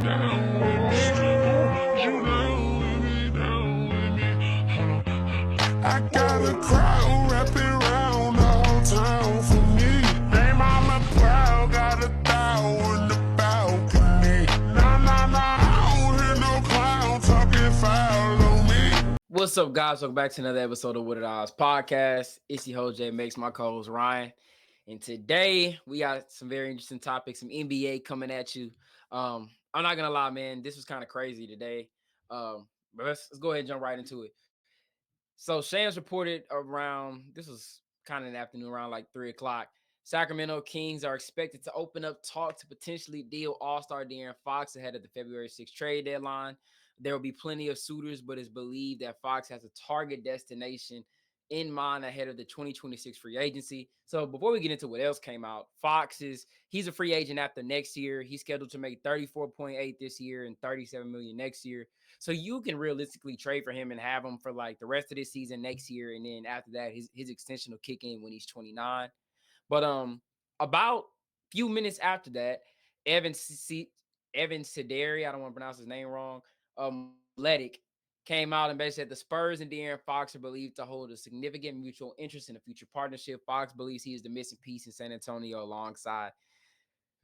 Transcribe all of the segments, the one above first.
down with me. You down with me, down with me. I got a crowd wrapping round the whole town for me. They mama proud, got 1,000 in the balcony. Nah, I don't hear no clown talking foul on me. What's up, guys? Welcome back to another episode of What It Odds podcast. It's your host, JMX, my co-host, Ryan. And today, we got some very interesting topics, some NBA coming at you. I'm not going to lie, man. This was kind of crazy today. But let's go ahead and jump right into it. So, Shams reported around, this was kind of in the afternoon, around like 3 o'clock. Sacramento Kings are expected to open up talk to potentially deal All-Star De'Aaron Fox ahead of the February 6th trade deadline. There will be plenty of suitors, but it's believed that Fox has a target destination in mind ahead of the 2026 free agency. So before we get into what else came out, he's a free agent after next year. He's scheduled to make 34.8 this year and 37 million next year. So you can realistically trade for him and have him for like the rest of this season next year. And then after that, his extension will kick in when he's 29. But about few minutes after that, Evan Sideri, I don't want to pronounce his name wrong, Letic, came out and basically said the Spurs and De'Aaron Fox are believed to hold a significant mutual interest in a future partnership. Fox believes he is the missing piece in San Antonio alongside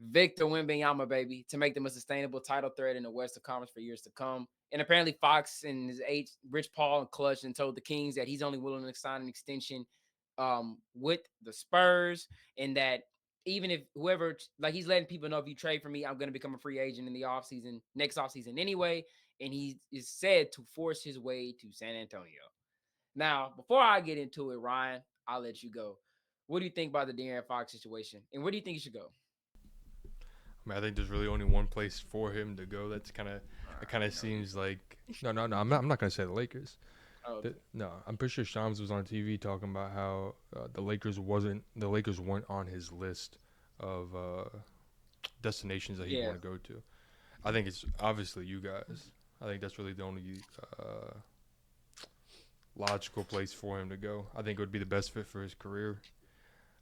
Victor Wembanyama, baby, to make them a sustainable title threat in the Western Conference for years to come. And apparently Fox and his age, Rich Paul and Clutch, and told the Kings that he's only willing to sign an extension with the Spurs, and that even if whoever, like, he's letting people know, if you trade for me, I'm going to become a free agent in the offseason, next offseason anyway. And he is said to force his way to San Antonio. Now, before I get into it, Ryan, I'll let you go. What do you think about the De'Aaron Fox situation? And where do you think he should go? I mean, I think there's really only one place for him to go. It kind of seems like no. I'm not gonna say the Lakers. Oh, okay. No, I'm pretty sure Shams was on TV talking about how the Lakers weren't on his list of destinations that he want to go to. I think it's obviously you guys. I think that's really the only logical place for him to go. I think it would be the best fit for his career.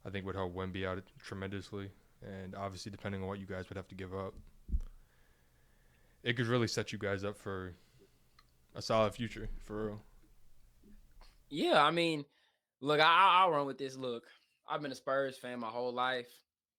I think it would help Wemby out tremendously. And obviously, depending on what you guys would have to give up, it could really set you guys up for a solid future, for real. Yeah, I mean, look, I'll run with this. Look, I've been a Spurs fan my whole life.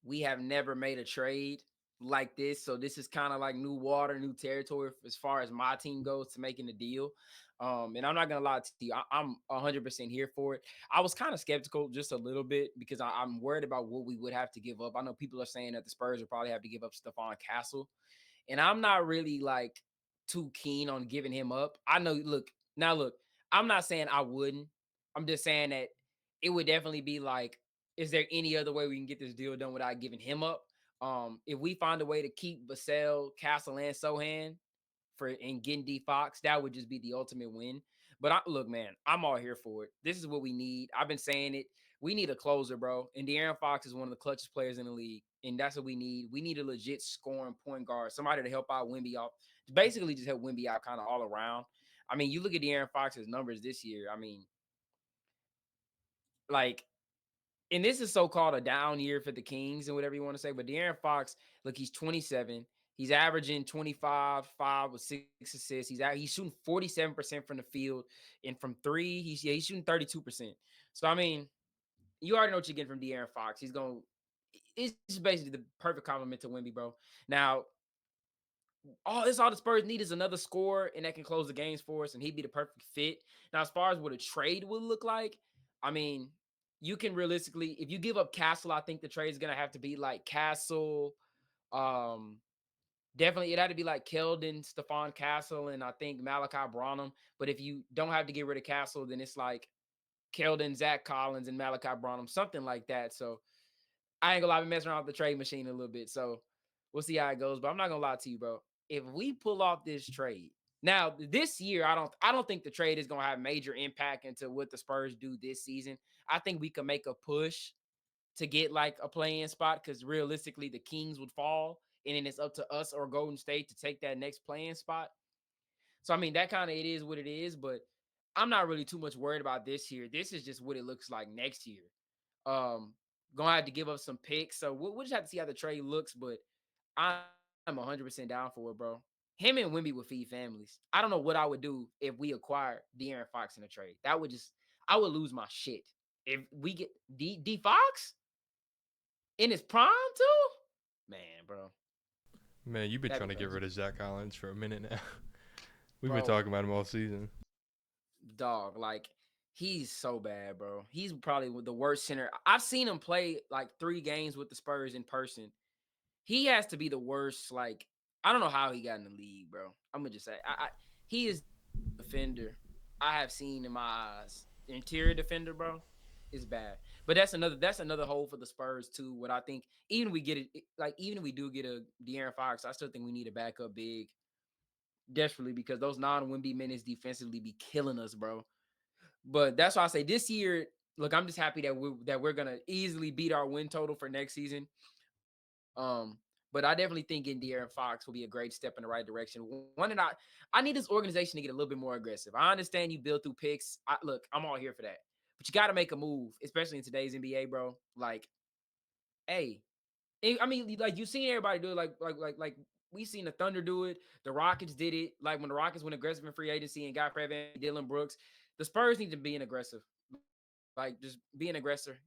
We have never made a trade like this, so this is kind of like new water, new territory as far as my team goes to making a deal. And I'm not gonna lie to you, I'm 100% here for it. I was kind of skeptical just a little bit because I'm worried about what we would have to give up. I know people are saying that the Spurs would probably have to give up Stephon Castle, and I'm not really like too keen on giving him up. I know, look, I'm not saying I wouldn't. I'm just saying that it would definitely be like, is there any other way we can get this deal done without giving him up? If we find a way to keep Vassell, Castle, and Sohan and getting D Fox, that would just be the ultimate win. But look, man, I'm all here for it. This is what we need. I've been saying it. We need a closer, bro. And De'Aaron Fox is one of the clutchest players in the league. And that's what we need. We need a legit scoring point guard, somebody to help out Wemby out. Basically, just help Wemby out kind of all around. I mean, you look at De'Aaron Fox's numbers this year. I mean, like, and this is so-called a down year for the Kings and whatever you want to say, but De'Aaron Fox, look, he's 27. He's averaging 25, 5 with 6 assists. He's shooting 47% from the field, and from three, he's shooting 32%. So I mean, you already know what you're getting from De'Aaron Fox. It's basically the perfect compliment to Wemby, bro. Now, all the Spurs need is another scorer, and that can close the games for us, and he'd be the perfect fit. Now, as far as what a trade would look like, I mean, you can realistically, if you give up Castle, I think the trade is gonna have to be like Castle. Um, Definitely, it had to be like Keldon, Stephon Castle, and I think Malachi Branham. But if you don't have to get rid of Castle, then it's like Keldon, Zach Collins, and Malachi Branham, something like that. So I ain't gonna lie, I've been messing around with the trade machine a little bit. So we'll see how it goes. But I'm not gonna lie to you, bro. If we pull off this trade now this year, I don't think the trade is gonna have major impact into what the Spurs do this season. I think we can make a push to get like a play-in spot, because realistically the Kings would fall, and then it's up to us or Golden State to take that next play-in spot. So I mean, that kind of, it is what it is, but I'm not really too much worried about this year. This is just what it looks like next year. Um, Gonna have to give up some picks, so we'll just have to see how the trade looks. But I'm 100% down for it, bro. Him and Wimby would feed families. I don't know what I would do if we acquired De'Aaron Fox in a trade. That would just, I would lose my shit. If we get D Fox in his prime too, man, bro, Man, you've been that'd trying be to get crazy, rid of Zach Collins for a minute now. We've been bro. talking about him all season. Dog, like he's so bad, bro. He's probably the worst center. I've seen him play like 3 games with the Spurs in person. He has to be the worst. Like I don't know how he got in the league, bro. I'm gonna just say, he is the defender I have seen in my eyes. The interior defender, bro, is bad. But that's another hole for the Spurs too. What I think, even we get it, like even if we do get a De'Aaron Fox, I still think we need a backup big desperately because those non-Wimby minutes defensively be killing us, bro. But that's why I say this year, look, I'm just happy that we're gonna easily beat our win total for next season. Um, but I definitely think getting De'Aaron Fox will be a great step in the right direction. One and I need this organization to get a little bit more aggressive. I understand you build through picks. Look, I'm all here for that. But you got to make a move, especially in today's NBA, bro. Like, hey, I mean, like you seen everybody do it. Like we seen the Thunder do it. The Rockets did it. Like when the Rockets went aggressive in free agency and got Fred VanVleet, Dylan Brooks. The Spurs need to be an aggressive. Like just be an aggressor.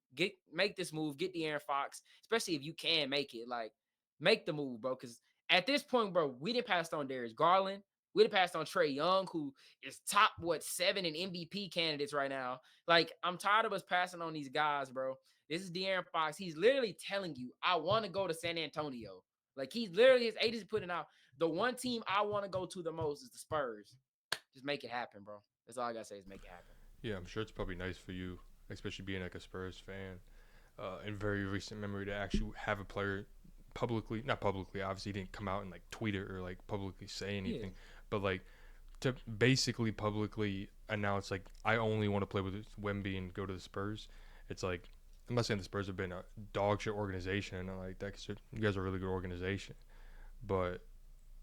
Make this move. Get De'Aaron Fox, especially if you can make it. Like make the move, bro. Because at this point, bro, we didn't pass on Darius Garland. We didn't pass on Trae Young, who is top 7 in MVP candidates right now. Like I'm tired of us passing on these guys, bro. This is De'Aaron Fox. He's literally telling you, I want to go to San Antonio. Like he's literally his agent's putting out the one team I want to go to the most is the Spurs. Just make it happen, bro. That's all I gotta say is make it happen. Yeah, I'm sure it's probably nice for you, especially being like a Spurs fan, in very recent memory, to actually have a player publicly, not publicly, obviously he didn't come out and like tweet it or like publicly say anything, Yeah. but like to basically publicly announce like I only want to play with Wemby and go to the Spurs. It's like I'm not saying the Spurs have been a dog shit organization and like that. 'Cause you guys are a really good organization, but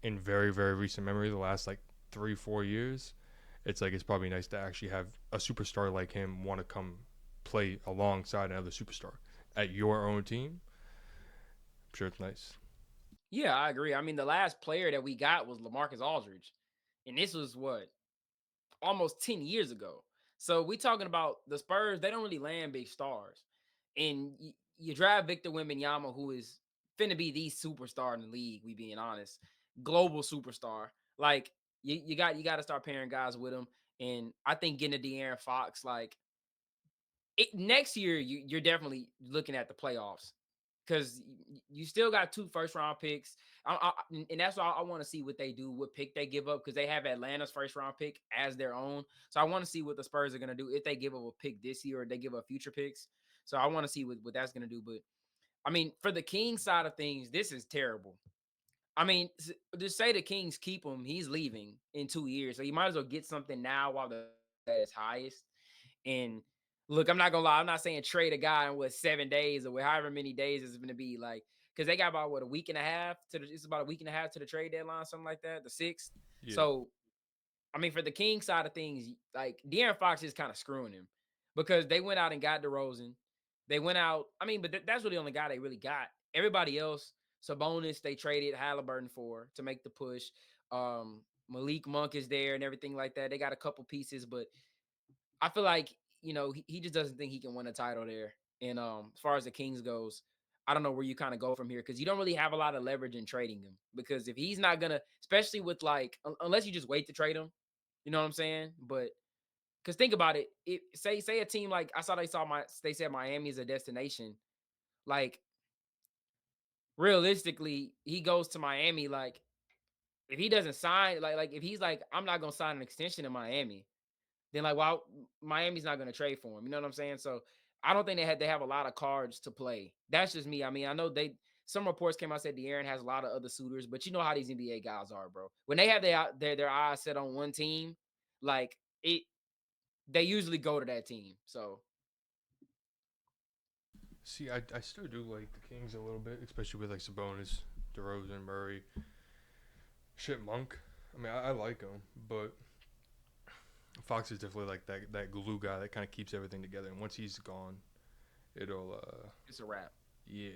in very very recent memory, the last like 3-4 years, it's like it's probably nice to actually have a superstar like him want to come play alongside another superstar at your own team. I'm sure it's nice. Yeah, I agree. I mean, the last player that we got was LaMarcus Aldridge, and this was what almost 10 years ago. So we talking about the Spurs. They don't really land big stars, and you draft Victor Wembanyama, who is finna be the superstar in the league. We being honest, global superstar. Like you got to start pairing guys with him, and I think getting a De'Aaron Fox, like next year, you're definitely looking at the playoffs because you still got 2 first-round picks, and that's why I want to see what they do, what pick they give up, because they have Atlanta's first-round pick as their own. So I want to see what the Spurs are gonna do if they give up a pick this year or they give up future picks. So I want to see what that's gonna do. But I mean, for the Kings side of things, this is terrible. I mean, just say the Kings keep him, he's leaving in 2 years, so you might as well get something now while the at its highest. And look, I'm not gonna lie, I'm not saying trade a guy in what 7 days or however many days it's gonna be, like because they got about what a week and a half it's about a week and a half to the trade deadline, something like that, the 6th. Yeah. So I mean, for the King side of things, like De'Aaron Fox is kind of screwing him because they went out and got DeRozan. They went out. I mean, but that's really the only guy they really got. Everybody else, Sabonis, they traded Halliburton for to make the push. Malik Monk is there and everything like that. They got a couple pieces, but I feel like he just doesn't think he can win a title there. And as far as the Kings goes, I don't know where you kind of go from here because you don't really have a lot of leverage in trading him. Because if he's not gonna, especially with like, unless you just wait to trade him, you know what I'm saying? But because think about it, say a team like they said Miami is a destination. Like realistically, he goes to Miami. Like if he doesn't sign, like if he's like I'm not gonna sign an extension in Miami, then like well Miami's not gonna trade for him. You know what I'm saying? So I don't think they have a lot of cards to play. That's just me. I mean, I know some reports came out said De'Aaron has a lot of other suitors, but you know how these NBA guys are, bro. When they have their eyes set on one team, like they usually go to that team. So See, I still do like the Kings a little bit, especially with like Sabonis, DeRozan, Murray, shit, Monk. I mean, I like him, but Fox is definitely like that glue guy that kind of keeps everything together. And once he's gone, it'll it's a wrap. yeah.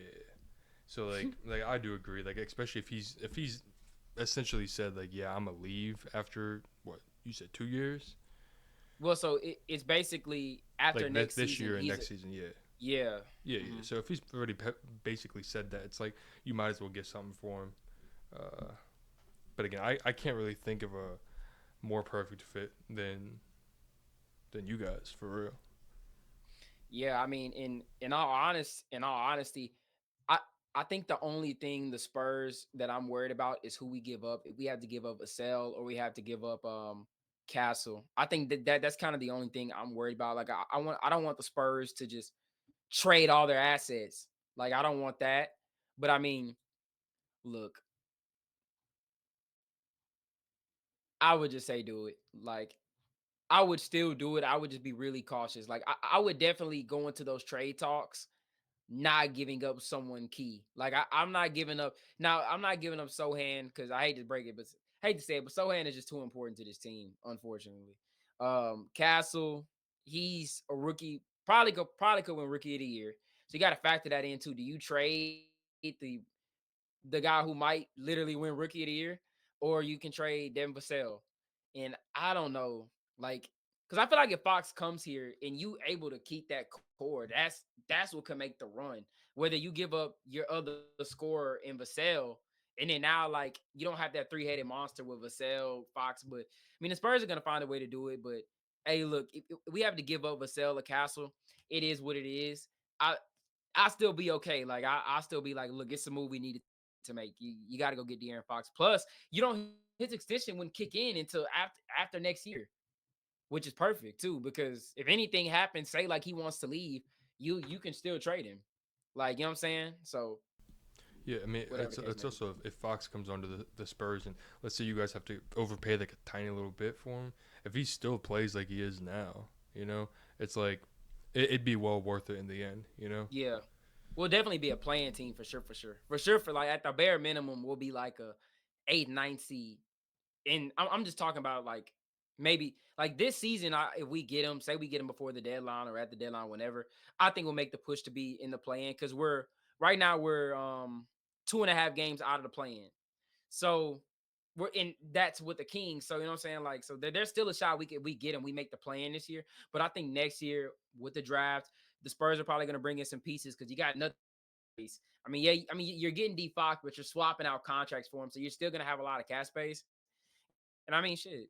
So like I do agree. Like especially if he's essentially said like, yeah, I'm gonna leave after what you said 2 years, Well, so it's basically after like next this season. year and next season. Yeah, Yeah. yeah. So if he's already basically said that, it's like you might as well get something for him. Uh, but again, I can't really think of a more perfect fit than you guys for real. Yeah, I mean, in all honesty, I I think the only thing the Spurs that I'm worried about is who we give up. If we have to give up a sell or we have to give up Castle. I think that's kind of the only thing I'm worried about. Like I don't want the Spurs to just trade all their assets. Like I don't want that. But I mean, look, I would just say do it. Like I would still do it. I would just be really cautious. Like I would definitely go into those trade talks not giving up someone key. Like I'm not giving up now. I'm not giving up Sohan because I hate to break it, but hate to say it, but Sohan is just too important to this team, unfortunately. Castle, he's a rookie, probably could win rookie of the year. So you got to factor that in too. Do you trade the guy who might literally win rookie of the year, or you can trade Devin Vassell? And I don't know, like, because I feel like if Fox comes here and you able to keep that core, that's what can make the run. Whether you give up your other scorer in Vassell, and then now like you don't have that three-headed monster with Vassell, Fox, but I mean the Spurs are gonna find a way to do it. But hey, look, if we have to give up Vassell or Castle, it is what it is. I still be okay. Like I still be like, look, it's a move we needed to make. You got to go get De'Aaron Fox. Plus, you don't his extension wouldn't kick in until after next year, which is perfect too. Because if anything happens, say like he wants to leave, you can still trade him. Like you know what I'm saying. So Yeah, I mean, whatever the case it's may be. also if Fox comes onto the Spurs and let's say you guys have to overpay like a tiny little bit for him, if he still plays like he is now, it's like it'd be well worth it in the end, you know? Yeah, we'll definitely be a playing team for sure, for like at the bare minimum, we'll be like a 8, 9 seed. And I'm just talking about like maybe like this season. If we get him, say we get him before the deadline or at the deadline, whenever, I think we'll make the push to be in the play-in because we're right now we're 2.5 games out of the play-in. So we're in that's with the Kings. So you know what I'm saying? Like, so there's still a shot we get him, we make the play-in this year. But I think next year with the draft, the Spurs are probably gonna bring in some pieces because you got nothing. I mean, yeah, I mean you're getting D Fox, but you're swapping out contracts for him, so you're still gonna have a lot of cap space. And I mean, shit,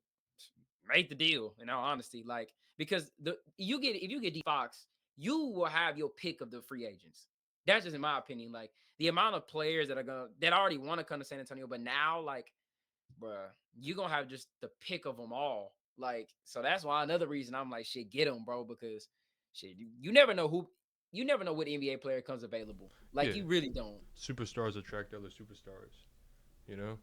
make the deal. In all honesty, like because the you get if you get D Fox, you will have your pick of the free agents. That's just in my opinion. Like the amount of players that already want to come to San Antonio, but now like, bruh, you gonna have just the pick of them all. Like, so that's why another reason I'm like, shit, get them, bro, because shit, you never know you never know what NBA player comes available. Like, Yeah, you really don't. superstars attract other superstars, you know?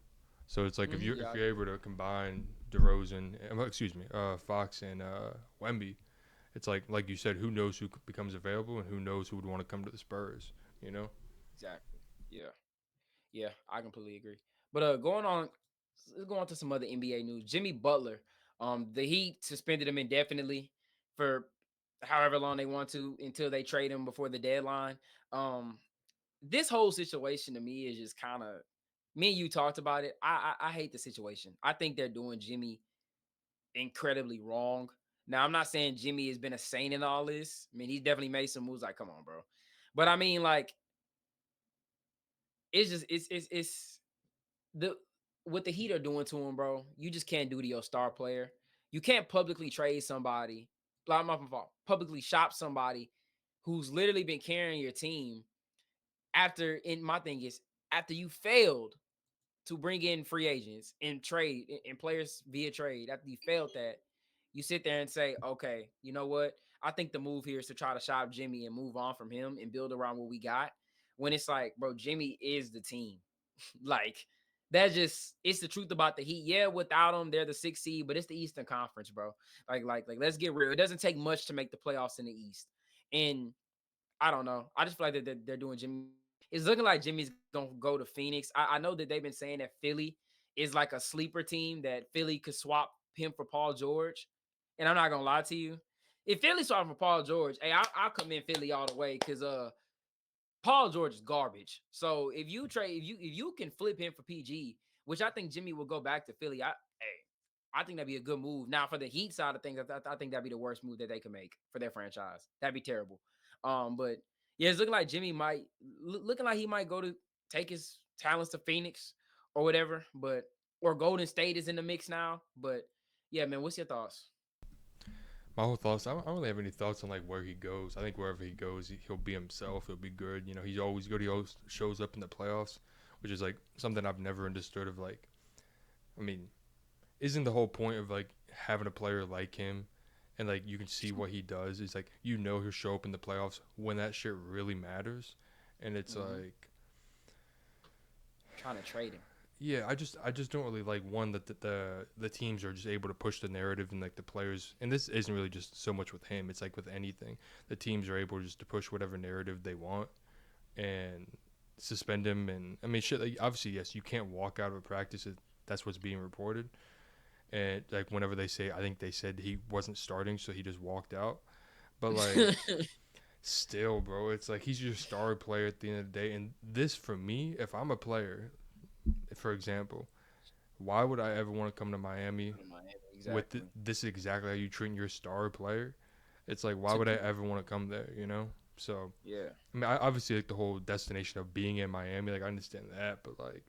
So it's like if Yeah, you're able to combine DeRozan, excuse me, Fox and Wemby, it's like you said, who knows who becomes available and who knows who would want to come to the Spurs, you know? exactly. Yeah. Yeah, I completely agree. But let's go on to some other NBA news. Jimmy Butler, the Heat suspended him indefinitely for however long they want to until they trade him before the deadline. Um, this whole situation to me is just kind of me and you talked about it. I hate the situation. I think they're doing Jimmy incredibly wrong. Now I'm not saying Jimmy has been a saint in all this. I mean, he's definitely made some moves. Like, come on, bro. But I mean, like, it's just it's the what the Heat are doing to him, bro. You just can't do to your star player. You can't publicly trade somebody, my fault, publicly shop somebody who's literally been carrying your team after. And my thing is, after you failed to bring in free agents and trade and players via trade, after you failed that, you sit there and say, okay, you know what? I think the move here is to try to shop Jimmy and move on from him and build around what we got. When it's like, bro, Jimmy is the team. Like that's just it's the truth about the Heat. Yeah, without them, they're the 6th seed, but it's the Eastern Conference, bro. Like, let's get real. It doesn't take much to make the playoffs in the East. And I don't know. I just feel like they're doing Jimmy. It's looking like Jimmy's gonna go to Phoenix. I know that they've been saying that Philly is like a sleeper team that Philly could swap him for Paul George. And I'm not gonna lie to you. If Philly swap for Paul George, hey, I'll come in Philly all the way because Paul George is garbage. So if you can flip him for PG, which I think Jimmy will go back to Philly, I think that'd be a good move. Now for the Heat side of things, I think that'd be the worst move that they could make for their franchise. That'd be terrible. But yeah, it's looking like Jimmy might looking like he might go to take his talents to Phoenix or whatever, but or Golden State is in the mix now. But yeah, man, what's your thoughts? My whole thoughts. I don't really have any thoughts on like where he goes. I think wherever he goes, he'll be himself. He'll be good. You know, he's always good. He always shows up in the playoffs, which is like something I've never understood. Of like, I mean, isn't the whole point of like having a player like him, and like you can see what he does is like he'll show up in the playoffs when that shit really matters, and it's like Trying to trade him. yeah, I just don't really like one that the teams are just able to push the narrative and like the players, and this isn't really just so much with him. It's like with anything, the teams are able just to push whatever narrative they want and suspend him. And I mean, shit. Like, obviously, yes, you can't walk out of a practice if that's what's being reported. And like whenever they say, I think they said he wasn't starting, so he just walked out. But like, still, bro, it's like he's your star player at the end of the day. And this, for me, if I'm a player, for example, why would I ever want to come to Miami with Exactly. this is exactly how you treat your star player? It's like, why To would I keep, ever want to come there, you know? So, yeah. I mean, I obviously like the whole destination of being in Miami, like I understand that, but like,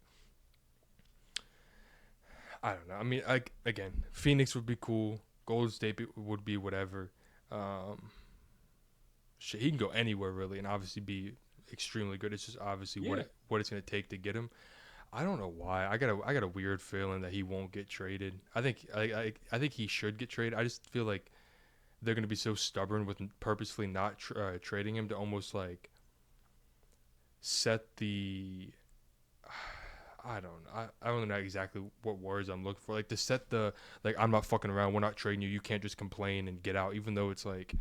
I don't know. I mean, like again, Phoenix would be cool. Golden State would be whatever. Um, shit, he can go anywhere really, and obviously be extremely good. It's just obviously Yeah. what it's gonna take to get him. I don't know why. I got a weird feeling that he won't get traded. I think he should get traded. I just feel like they're gonna be so stubborn with purposefully not trading him to almost like set the I don't know exactly what words I'm looking for. Like to set the like I'm not fucking around. We're not trading you. You can't just complain and get out. Even though it's like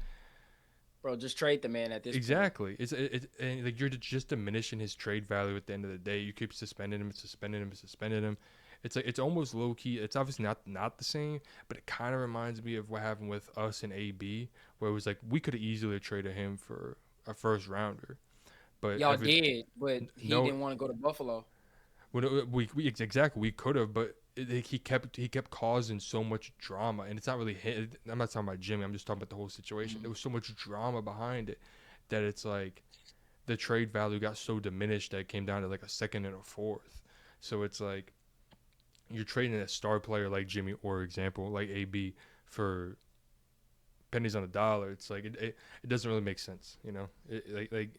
Bro, just trade the man at this point. exactly it's and like you're just diminishing his trade value at the end of the day. You keep suspending him, suspending him, suspending him. It's like it's almost low key. It's obviously not the same, but it kind of reminds me of what happened with us and AB, where it was like we could have easily traded him for a first rounder, but Y'all did, but he no didn't want to go to Buffalo. we exactly we could have, but he kept causing so much drama, and it's not really him. I'm not talking about Jimmy. I'm just talking about the whole situation. There was so much drama behind it that it's like the trade value got so diminished that it came down to like a second and a fourth. So it's like you're trading a star player like Jimmy, or example like AB, for pennies on the dollar. It's like it doesn't really make sense, you know. Like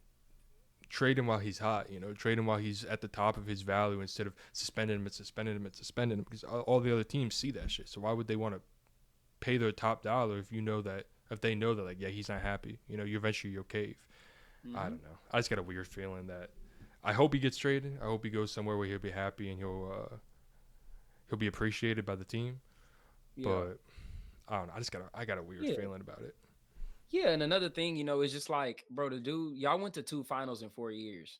trade him while he's hot, you know, trade him while he's at the top of his value instead of suspending him and suspending him and suspending him because all the other teams see that shit. So why would they want to pay their top dollar if they know that like yeah he's not happy, you know, you eventually you'll cave. I Mm-hmm. don't know. I just got a weird feeling that I hope he gets traded. I hope he goes somewhere where he'll be happy and he'll be appreciated by the team. Yeah. But I don't know. I got a weird Yeah. feeling about it. Yeah. And another thing, is just like, bro, the dude, y'all went to two finals in 4 years.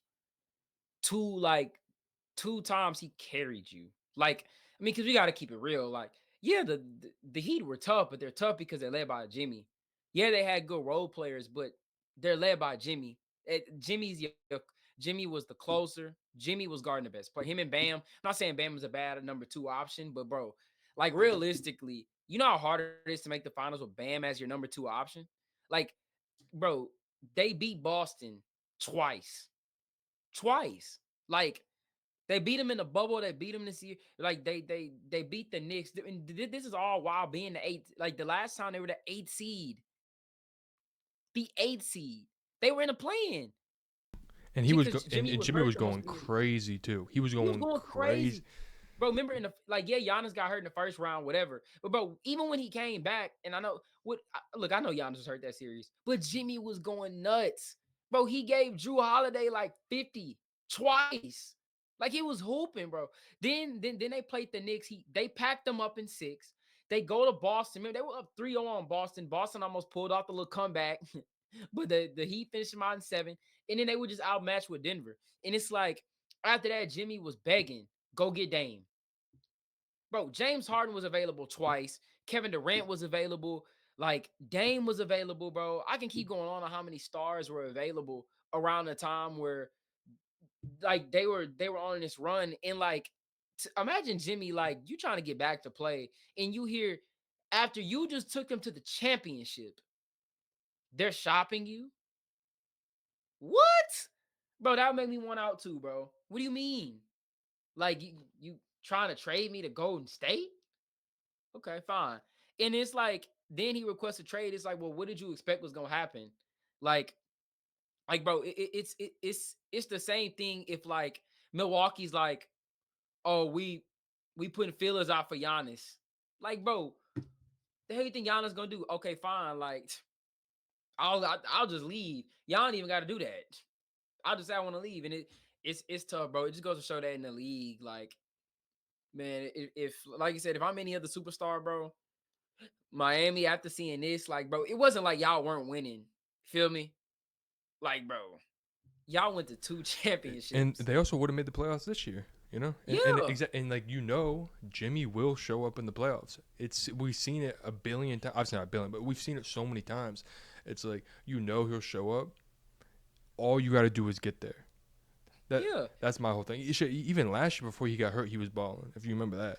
Two, like, two times he carried you. Like, I mean, because we got to keep it real. Like, yeah, the Heat were tough, but they're tough because they're led by Jimmy. Yeah, they had good role players, but they're led by Jimmy. Jimmy was the closer. Jimmy was guarding the best player. Him and Bam. I'm not saying Bam was a bad number two option, but bro, like realistically, you know how hard it is to make the finals with Bam as your number two option. Like, bro, they beat Boston twice, twice. Like they beat them in the bubble. They beat them this year. Like they beat the Knicks. And this is all while being the eighth. Like the last time they were the eighth seed, the eighth seed. They were in the play-in. And Because Jimmy and was Jimmy hurt was the most going of the year. crazy too. He was He was going going crazy. crazy. Bro, remember yeah, Giannis got hurt in the first round, whatever. But bro, even when he came back, and I know Giannis was hurt that series, but Jimmy was going nuts. Bro, he gave Drew Holiday like 50 twice. Like he was hooping, bro. Then they played the Knicks. They packed them up in 6. They go to Boston. Remember, they were up 3-0 on Boston. Boston almost pulled off the little comeback. But the Heat finished them out in 7. And then they were just outmatched with Denver. And it's like after that, Jimmy was begging, go get Dame. Bro, James Harden was available twice. Kevin Durant was available. Like Dame was available, bro. I can keep going on how many stars were available, around the time where like they were on this run and like imagine Jimmy like you trying to get back to play and you hear after you just took them to the championship, they're shopping you. What? Bro, that would make me want out too, bro. What do you mean? Like you trying to trade me to Golden State? Okay, fine. And it's like then he requests a trade. It's like, well, what did you expect was gonna happen? Like, bro, it's the same thing if like Milwaukee's like, oh, we putting feelers out for Giannis. Like, bro, the hell you think Giannis gonna do? Okay, fine. Like, I'll just leave. Y'all don't even got to do that. I'll just say I want to leave, and it's tough, bro. It just goes to show that in the league, like, man, if like you said, if I'm any other superstar, bro, Miami after seeing this, like, bro, it wasn't like y'all weren't winning. Feel me? Like, bro, y'all went to 2 And championships. they also would have made the playoffs this year, you know. Yeah, And like Jimmy will show up in the playoffs. We've seen it a billion times. I've seen not a billion, but we've seen it so many times. It's like he'll show up. All you got to do is get there. yeah. That's my whole thing. Even last year before he got hurt, he was balling. If you remember that,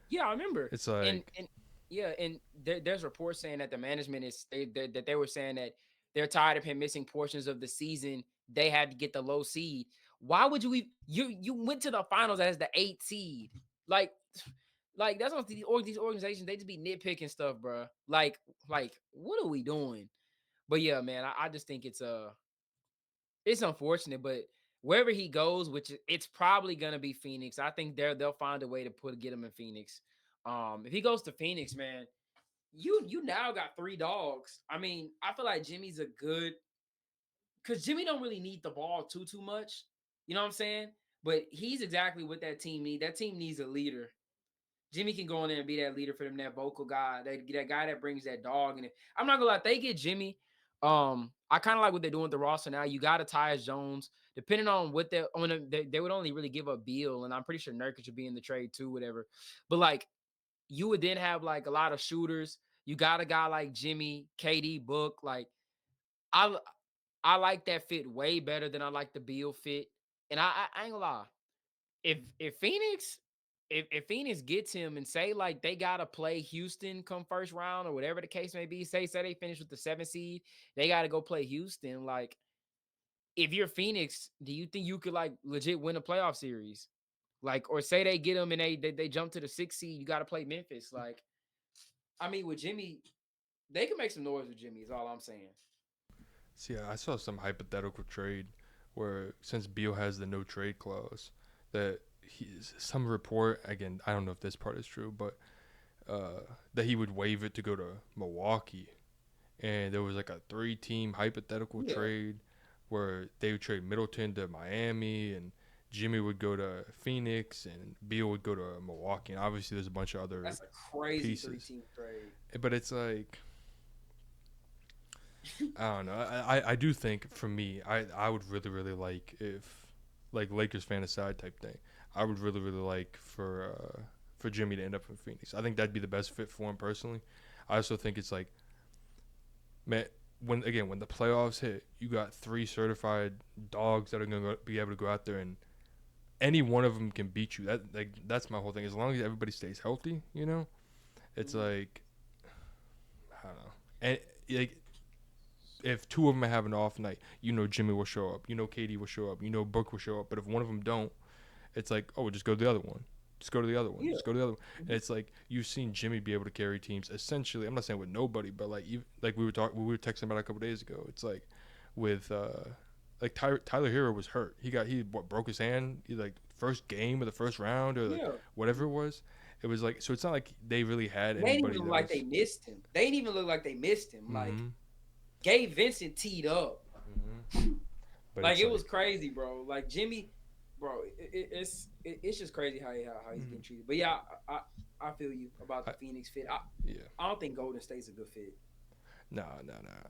Yeah, I remember. it's And like and yeah, and there's reports saying that the management that they were saying that they're tired of him missing portions of the season. They had to get the low seed. Why would you went to the finals as the 8th seed? Like that's what these organizations they just be nitpicking stuff, bro. Like what are we doing? But yeah, man, I just think it's unfortunate, but wherever he goes, which it's probably gonna be Phoenix. I think they'll find a way to get him in Phoenix. If he goes to Phoenix, man, you now got 3 dogs. I mean, I feel like Jimmy's a good because Jimmy don't really need the ball too much. You know what I'm saying? But he's exactly what that team needs. That team needs a leader. Jimmy can go in there and be that leader for them, that vocal guy, that guy that brings that dog. And I'm not gonna lie, if they get Jimmy, I kind of like what they're doing with the roster now. You got to Tyus Jones, depending on what they're on. They would only really give up Beal, and I'm pretty sure Nurkic would be in the trade too, whatever. But like, you would then have like a lot of shooters. You got a guy like Jimmy, KD, Book. Like, I I like that fit way better than I like the Beal fit. And I ain't gonna lie if Phoenix if Phoenix gets him and say like they gotta play Houston come first round or whatever the case may be, say they finish with the 7th seed, they gotta go play Houston. Like if you're Phoenix, do you think you could like legit win a playoff series? Like, or say they get them and they jump to the 6th seed, you gotta play Memphis. Like, I mean, with Jimmy, they can make some noise with Jimmy, is all I'm saying. see, I saw some hypothetical trade where since Beal has the no trade clause, that some report again. I don't know if this part is true, but that he would waive it to go to Milwaukee, and there was like a 3-team hypothetical Yeah. trade where they would trade Middleton to Miami and Jimmy would go to Phoenix and Beal would go to Milwaukee. And obviously, there's a bunch of other That's a crazy pieces, 3-team trade. but it's like I don't know. I do think for me, I would really like if like Lakers fan aside type thing. I would really like for Jimmy to end up in Phoenix. I think that'd be the best fit for him personally. I also think it's like, man, when the playoffs hit, you got 3 certified dogs that are gonna be able to go out there and any one of them can beat you. That's my whole thing. As long as everybody stays healthy, you know, it's like I don't know. And like if 2 of them have an off night, you know Jimmy will show up. You know KD will show up. You know Book will show up. But if one of them don't, it's like, oh, just go to the other one. Just go to the other one. Yeah. Just go to the other one. And it's like you've seen Jimmy be able to carry teams. Essentially, I'm not saying with nobody, but like we were texting about it a couple days ago. It's like with like Tyler Hero was hurt. He broke his hand. He like first game of the first round or like Yeah. whatever it was. It was like so. It's not like they really had They didn't anybody even that look like was. they missed him. They didn't even look like they missed him. Like Mhm. Gabe Vincent teed up. But Like it's it was crazy, bro. Like Jimmy, bro, it's just crazy how he's getting treated. But yeah, I feel you about the Phoenix fit. yeah. I don't think Golden State's a good fit. No.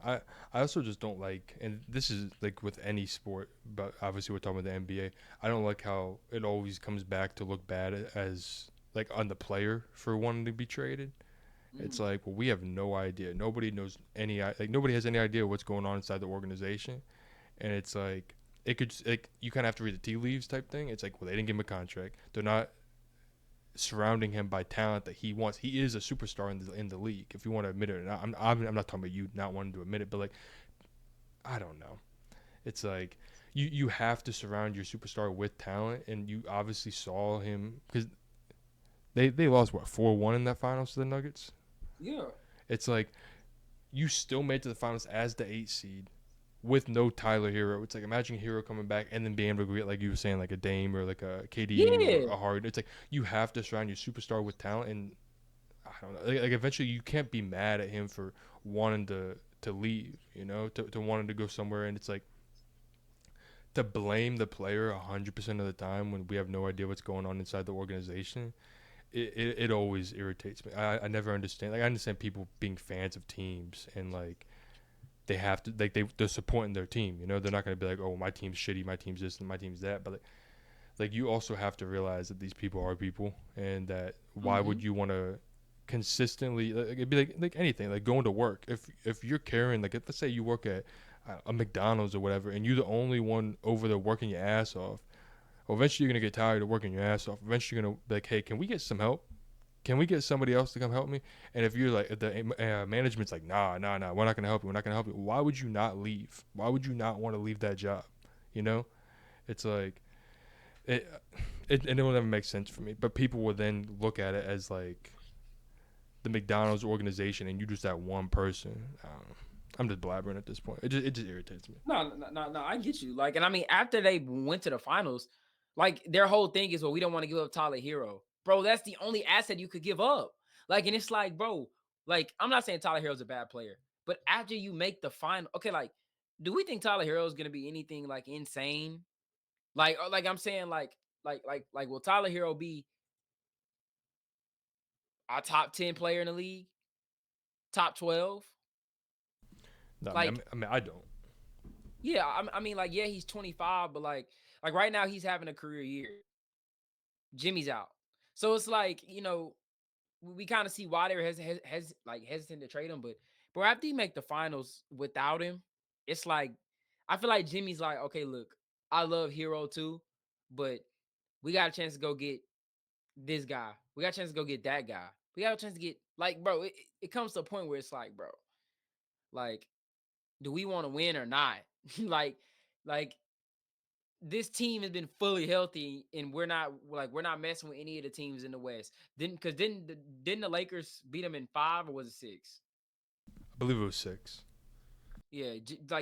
I also just don't like, and this is like with any sport, but obviously we're talking about the NBA. I don't like how it always comes back to look bad as like on the player for wanting to be traded. It's like, well, we have no idea. Nobody knows nobody has any idea what's going on inside the organization. and it's like you kind of have to read the tea leaves type thing. It's like, well, they didn't give him a contract. They're not surrounding him by talent that he wants. He is a superstar in the league, if you want to admit it or not. I'm not talking about you not wanting to admit it, but like, I don't know. It's like you have to surround your superstar with talent, and you obviously saw him because they lost what 4-1 in that finals to the Nuggets. Yeah. It's like you still made to the finals as the 8 seed with no Tyler Hero. It's like imagine Hero coming back and then being able to get, like you were saying, like a Dame or like a KD or Yeah. a Harden. It's like you have to surround your superstar with talent, and I don't know. Like eventually you can't be mad at him for wanting to leave. You know, to wanting to go somewhere, and it's like to blame the player 100% of the time when we have no idea what's going on inside the organization. It always irritates me. I never understand. Like I understand people being fans of teams and like they have to they're supporting their team. You know, they're not going to be like, oh, my team's shitty, my team's this, and my team's that. But like you also have to realize that these people are people, and that why would you want to consistently it'd be like anything like going to work if you're carrying like let's say you work at a McDonald's or whatever, and you're the only one over there working your ass off. Well, eventually you're gonna get tired of working your ass off. Eventually you're gonna be like, hey, can we get some help? Can we get somebody else to come help me? And if you're like, if the management's like, nah, we're not gonna help you. We're not gonna help you. Why would you not leave? Why would you not want to leave that job? You know, it's like, it, and it will never make sense for me. But people will then look at it as like the McDonald's organization, and you just that one person. I don't know. I'm just blabbering at this point. It just irritates me. No. I get you. Like, and I mean, after they went to the finals, like their whole thing is, well, we don't want to give up Tyler Hero, bro. That's the only asset you could give up. Like, and it's like, bro, like I'm not saying Tyler Hero's a bad player, but after you make the final, okay, like, do we think Tyler Hero is gonna be anything like insane? Like I'm saying, like, will Tyler Hero be a top 10 player in the league, top 12? No, Like, I mean, I don't. yeah, I mean, like, yeah, he's 25, but like right now he's having a career year. Jimmy's out. So it's like, we kind of see why they're hesitant to trade him. But bro, after you make the finals without him, it's like I feel like Jimmy's like, okay, look, I love Hero too, but we got a chance to go get this guy. We got a chance to go get that guy. We got a chance to get like, bro, it comes to a point where it's like, bro, like, do we want to win or not? like, like this team has been fully healthy, and we're not messing with any of the teams in the West. Didn't the Lakers beat them in 5 or was it 6? I believe it was 6. Yeah,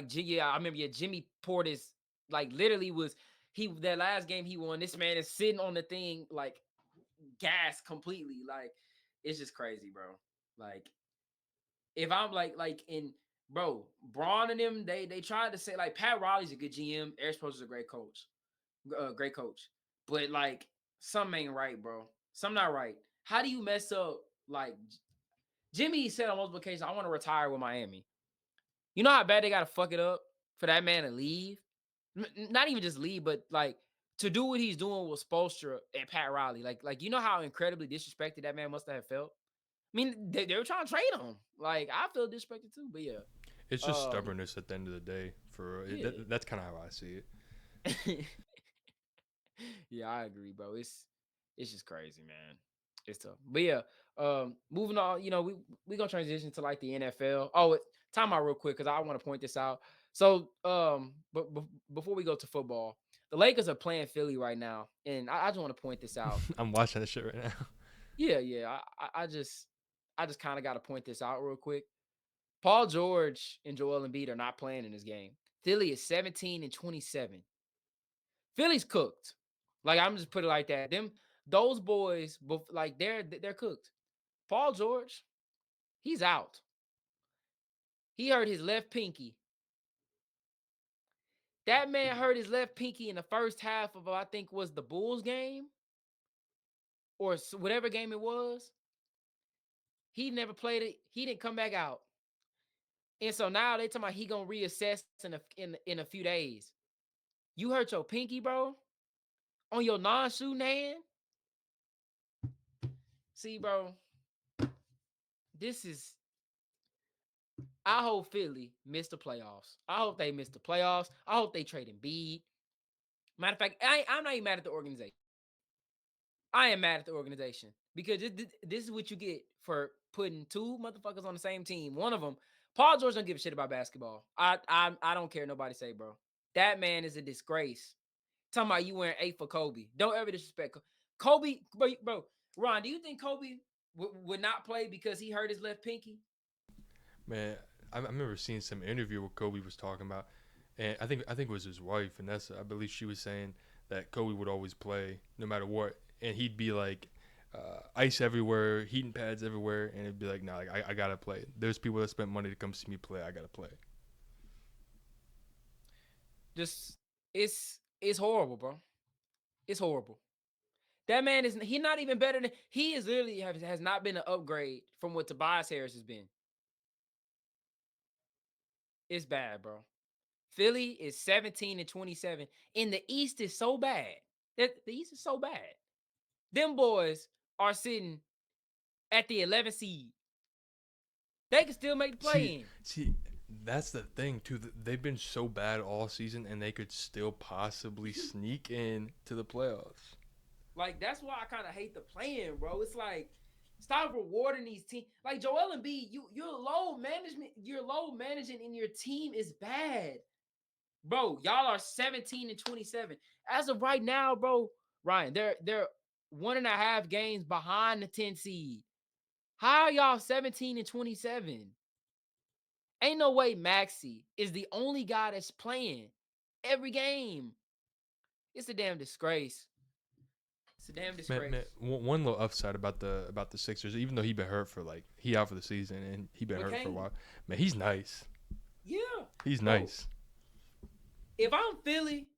yeah, I remember. Yeah, Jimmy Portis literally was he that last game he won. This man is sitting on the thing like gas completely. Like it's just crazy, bro. Like if I'm like in bro, Braun and them, they tried to say like Pat Riley's a good GM. Eric Spoelstra's a great coach. But like something ain't right, bro. Something not right. How do you mess up? Like Jimmy said on multiple occasions, I want to retire with Miami. You know how bad they gotta fuck it up for that man to leave? Not even just leave, but like to do what he's doing with Spoelstra and Pat Riley. Like you know how incredibly disrespected that man must have felt. I mean, they were trying to trade him. Like I feel disrespected too, but yeah. It's just stubbornness at the end of the day. Yeah. That's kind of how I see it. Yeah, I agree, bro. It's just crazy, man. It's tough. But yeah, moving on, we gonna transition to like the NFL. Oh, time out real quick because I want to point this out. So, but before we go to football, the Lakers are playing Philly right now, and I just want to point this out. I'm watching this shit right now. Yeah. I just kind of got to point this out real quick. Paul George and Joel Embiid are not playing in this game. Philly is 17-27. Philly's cooked. Like I'm just put it like that. Those boys, like they're cooked. Paul George, he's out. He hurt his left pinky. That man hurt his left pinky in the first half of I think was the Bulls game or whatever game it was. He never played it. He didn't come back out. And so now they talking about he gonna reassess in a few days. You hurt your pinky, bro, on your non-shooting hand. See, bro, this is I hope Philly missed the playoffs. I hope they missed the playoffs. I hope they trade Embiid. Matter of fact, I'm not even mad at the organization. I am mad at the organization because this is what you get for putting two motherfuckers on the same team. One of them, Paul George, don't give a shit about basketball. I don't care nobody say, bro. That man is a disgrace. Talking about you wearing 8 for Kobe. Don't ever disrespect Kobe, bro. Ron, do you think Kobe would not play because he hurt his left pinky? Man, I remember seeing some interview where Kobe was talking about, and I think it was his wife Vanessa. I believe she was saying that Kobe would always play no matter what, and he'd be like ice everywhere, heating pads everywhere, and it'd be like, nah, like, I gotta play. There's people that spent money to come see me play. I gotta play. Just it's horrible, bro. It's horrible. That man he's not even better than he is. Literally has not been an upgrade from what Tobias Harris has been. It's bad, bro. Philly is 17-27. And the East is so bad. The East is so bad. Them boys are sitting at the 11th seed. They can still make the play in. See, that's the thing too. They've been so bad all season, and they could still possibly sneak in to the playoffs. Like, that's why I kind of hate the playing, bro. It's like, stop rewarding these teams. Like Joel Embiid, you're low management. You're low managing, and your team is bad, bro. Y'all are 17-27 as of right now, bro. Ryan, they're 1.5 games behind the 10 seed. How are y'all 17-27? Ain't no way Maxey is the only guy that's playing every game. It's a damn disgrace. It's a damn disgrace. Man, one little upside about the Sixers, even though he been hurt for he out for the season and he been hurt for a while. Man, he's nice. Yeah, he's nice. If I'm Philly,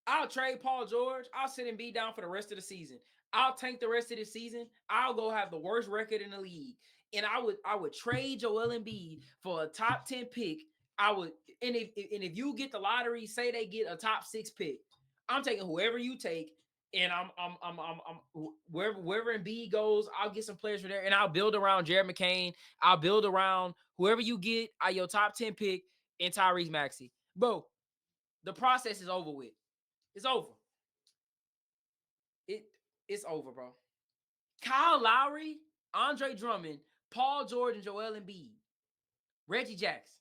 I'll trade Paul George. I'll sit and be down for the rest of the season. I'll tank the rest of the season. I'll go have the worst record in the league, and I would trade Joel Embiid for a top 10 pick. I would, and if you get the lottery, say they get a top 6 pick, I'm taking whoever you take, and I'm wherever Embiid goes, I'll get some players from there, and I'll build around Jared McCain. I'll build around whoever you get at your top 10 pick and Tyrese Maxey, bro. The process is over with. It's over. It's over, bro. Kyle Lowry, Andre Drummond, Paul George, and Joel Embiid, Reggie Jackson.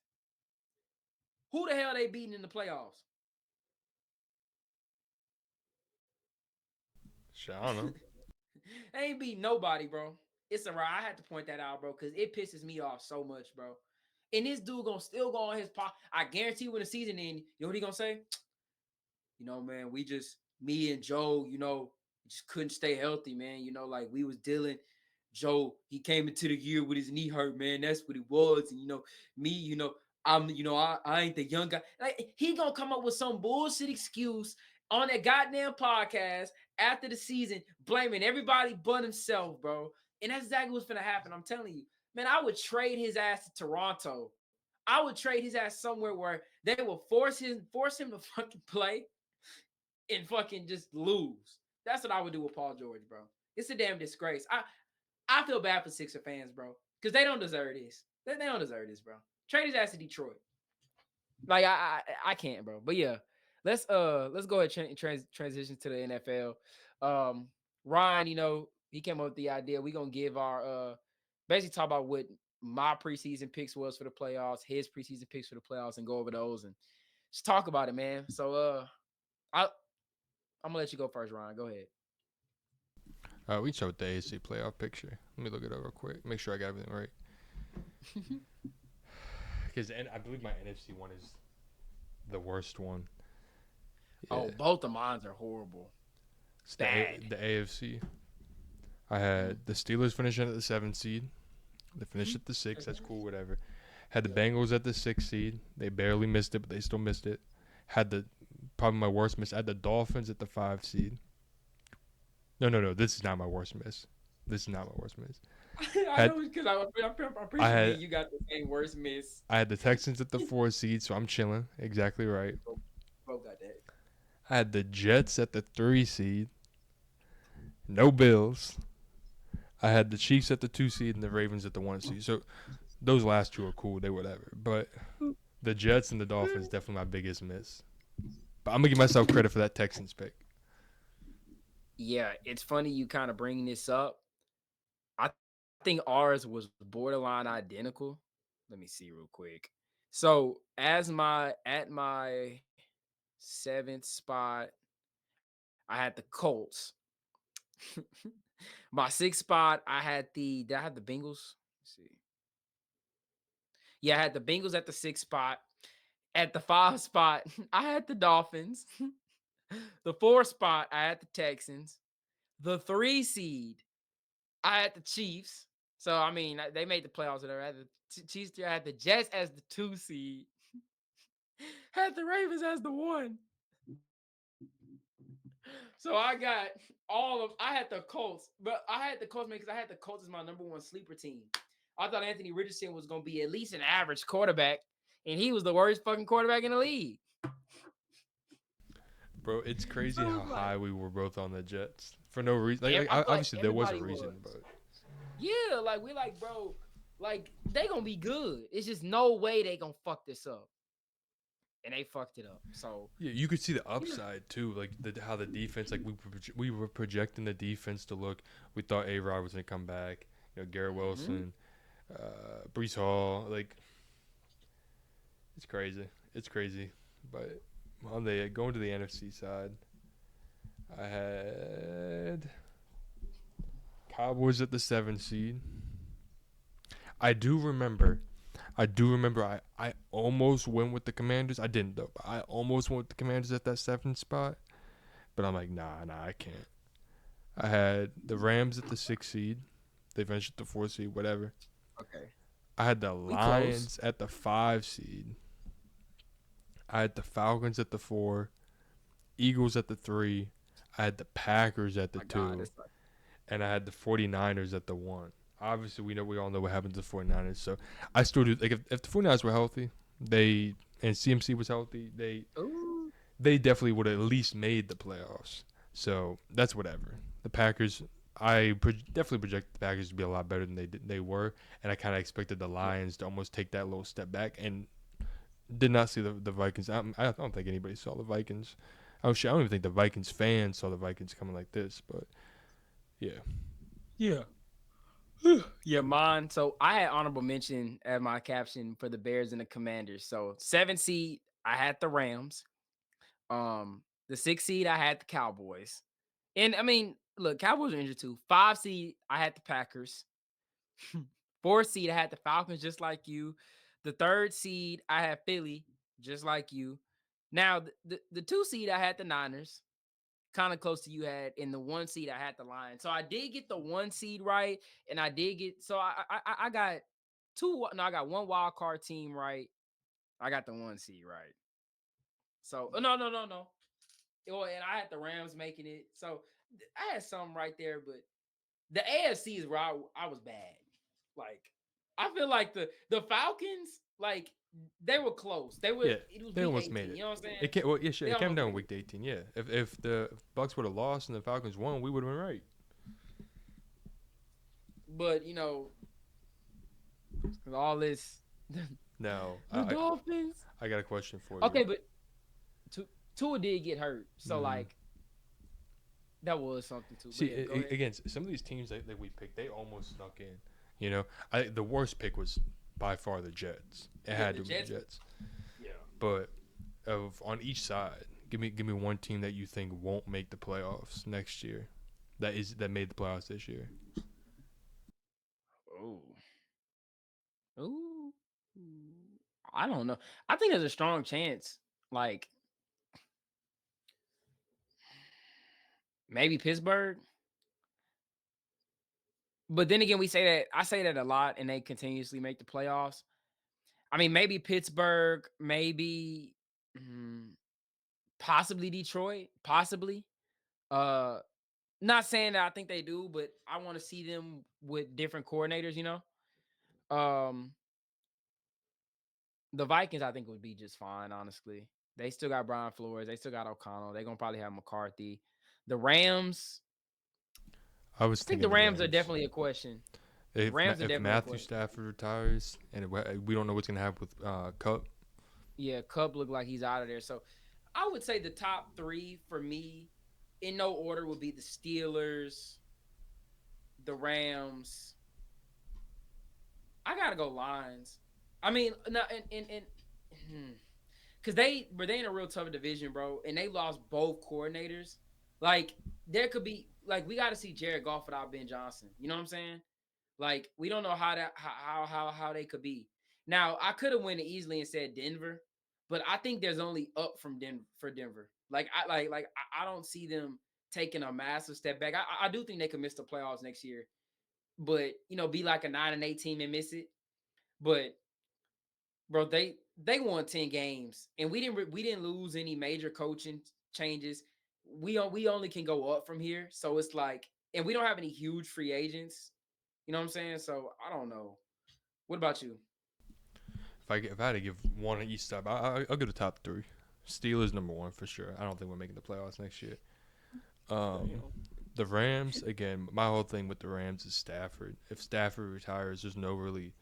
Who the hell they beating in the playoffs? Shit, I don't know. They ain't beating nobody, bro. It's a right. I had to point that out, bro, because it pisses me off so much, bro. And this dude gonna still go on his pot. I guarantee when the season ends, you know what he gonna say? You know, man, me and Joe, just couldn't stay healthy, man. Like we was dealing. Joe, he came into the year with his knee hurt, man. That's what it was. And me, I ain't the young guy. Like he gonna come up with some bullshit excuse on that goddamn podcast after the season, blaming everybody but himself, bro. And that's exactly what's gonna happen. I'm telling you, man. I would trade his ass to Toronto. I would trade his ass somewhere where they will force him to fucking play and fucking just lose. That's what I would do with Paul George, bro. It's a damn disgrace. I feel bad for Sixer fans, bro, because they don't deserve this. They don't deserve this, bro. Trade his ass to Detroit. Like I can't, bro. But yeah, let's go ahead and transition to the NFL. Ryan, he came up with the idea. We're gonna give our basically talk about what my preseason picks was for the playoffs, his preseason picks for the playoffs, and go over those and just talk about it, man. So I'm gonna let you go first, Ryan. Go ahead. We can start with the AFC playoff picture. Let me look it up real quick. Make sure I got everything right. Because I believe my NFC one is the worst one. Yeah. Oh, both of mine are horrible. It's the AFC. I had the Steelers finishing at the 7th seed. They finished at the 6th. That's cool, whatever. Had the Bengals at the 6th seed. They barely missed it, but they still missed it. Had probably my worst miss. I had the Dolphins at the 5th seed. No. This is not my worst miss. I know because I'm pretty sure you got the same worst miss. I had the Texans at the 4th seed, so I'm chilling. Exactly right. Both got that. I had the Jets at the 3 seed. No Bills. I had the Chiefs at the 2 seed and the Ravens at the 1 seed. So Those last two are cool. They whatever. But the Jets and the Dolphins definitely my biggest miss. But I'm gonna give myself credit for that Texans pick. Yeah, it's funny you kind of bringing this up. I think ours was borderline identical. Let me see real quick. So at my seventh spot, I had the Colts. My sixth spot, I had the did I have the Bengals? Let's see. Yeah, I had the Bengals at the sixth spot. At the five spot, I had the Dolphins. The four spot, I had the Texans. The three seed, I had the Chiefs. So I mean, they made the playoffs. Whatever. I had the Chiefs. I had the Jets as the two seed. Had the Ravens as the one. So I got all of. I had the Colts, but I had the Colts because I had the Colts as my number one sleeper team. I thought Anthony Richardson was going to be at least an average quarterback, and he was the worst fucking quarterback in the league. Bro, it's So crazy it how was like, high we were both on the Jets for no reason. I feel like Obviously there was a everybody reason, was. but Yeah, like we're like, bro, like they gonna be good. It's just no way they gonna fuck this up, and they fucked it up. So yeah, you could see the yeah. upside too, like how the defense, like we were projecting the defense to look. We thought A Rod was gonna come back. You know, Garrett Mm-hmm. Wilson, Brees Hall, like it's crazy. It's crazy. But on the going to the NFC side, I had Cowboys at the 7 seed. I do remember. I almost went with the Commanders. I didn't though. But I almost went with the Commanders at that 7 spot. But I'm like, nah, I can't. I had the Rams at the 6 seed. They finished at the 4 seed, whatever. Okay, I had the we close. Lions at the 5 seed. I had the Falcons at the 4. Eagles at the 3. I had the Packers at the My God, 2. it's like And I had the 49ers at the 1. Obviously, we all know what happened to the 49ers. So I still do. Like, if the 49ers were healthy, and CMC was healthy, ooh, they definitely would have at least made the playoffs. So that's whatever. The Packers, definitely projected the Packers to be a lot better than they were, and I kind of expected the yeah. Lions to almost take that little step back, and did not see the Vikings. I don't think anybody saw the Vikings. Oh shit, I don't even think the Vikings fans saw the Vikings coming like this. But yeah, Yeah. Yeah, mine. So I had honorable mention at my caption for the Bears and the Commanders. So 7 seed, I had the Rams. The 6 seed, I had the Cowboys. And I mean, look, Cowboys are injured too. 5 seed, I had the Packers. 4 seed, I had the Falcons, just like you. The third seed, I had Philly, just like you. Now, the 2 seed, I had the Niners, kind of close to you had. In the 1 seed, I had the Lions. So I did get the 1 seed right, and I did get. So I got two. No, I got one wild card team right. I got the 1 seed right. So no. Oh, and I had the Rams making it. So I had something right there, but the AFC is where I was bad. Like I feel like the Falcons, like they were close. They were. yeah, It was they week almost made 18. it. You know what I'm saying? It came, well, yeah, shit, They it came almost down made it. week 18. Yeah, if the Bucks would have lost and the Falcons won, we would have been right. But all this Now, the Dolphins. I got a question for you. Okay, but Tua did get hurt, so Mm-hmm. like that was something too. But See, yeah, go ahead. again, some of these teams that we picked, they almost snuck in. You know, the worst pick was by far the Jets. It Yeah, had the to be the Jets. Jets. Yeah. But of on each side, give me one team that you think won't make the playoffs next year. That made the playoffs this year. Oh. Ooh. I don't know. I think there's a strong chance. Like maybe Pittsburgh. But then again, we say that I say that a lot, and they continuously make the playoffs. I mean, maybe Pittsburgh, maybe mm, possibly Detroit, possibly. Uh, Not saying that I think they do, but I want to see them with different coordinators. Um, the Vikings, I think, would be just fine. Honestly, they still got Brian Flores, they still got O'Connell. They're gonna probably have McCarthy. The Rams, I was I think thinking the the Rams are Rams. definitely a question. Rams are If definitely a Matthew play. Stafford retires and we don't know what's gonna happen with Cup, Yeah, Cup look like he's out of there. So I would say the top three for me, in no order, would be the Steelers, the Rams. I gotta go Lions. I mean, no, and because they in a real tough division, bro, and they lost both coordinators. Like there could be like we got to see Jared Goff without Ben Johnson. You know what I'm saying? Like we don't know how they could be. Now I could have went easily and said Denver, but I think there's only up from Denver for Denver. I don't see them taking a massive step back. I do think they could miss the playoffs next year, but be like a 9-8 team and miss it. But bro, they won 10 games and we didn't lose any major coaching changes. We only can go up from here. So it's like, and we don't have any huge free agents. You know what I'm saying? So I don't know. What about you? if I had to give one on each side, I'll go to top three. Steelers number one for sure. I don't think we're making the playoffs next year. Um, Damn. the Rams again. My whole thing with the Rams is Stafford. If Stafford retires, there's no really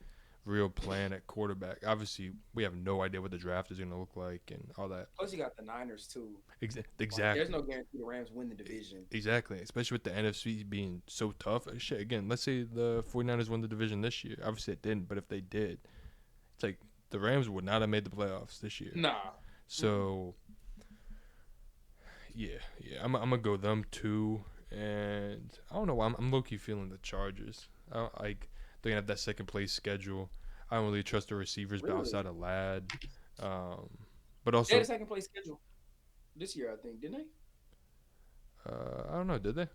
real plan at quarterback. Obviously, we have no idea what the draft is going to look like and all that. Plus you got the Niners too. Like, Exactly. there's no guarantee the Rams win the division. Exactly. Especially with the NFC being so tough. Shit, again, let's say the 49ers won the division this year. Obviously, it didn't, but if they did, it's like the Rams would not have made the playoffs this year. Nah. So, yeah. I'm going to go them two. And I don't know why. I'm low key feeling the Chargers. Like, they're going to have that second place schedule. I don't really trust the receivers Really? outside of Ladd. But They also, had a second place schedule this year, I think, didn't they? I don't know. Did they?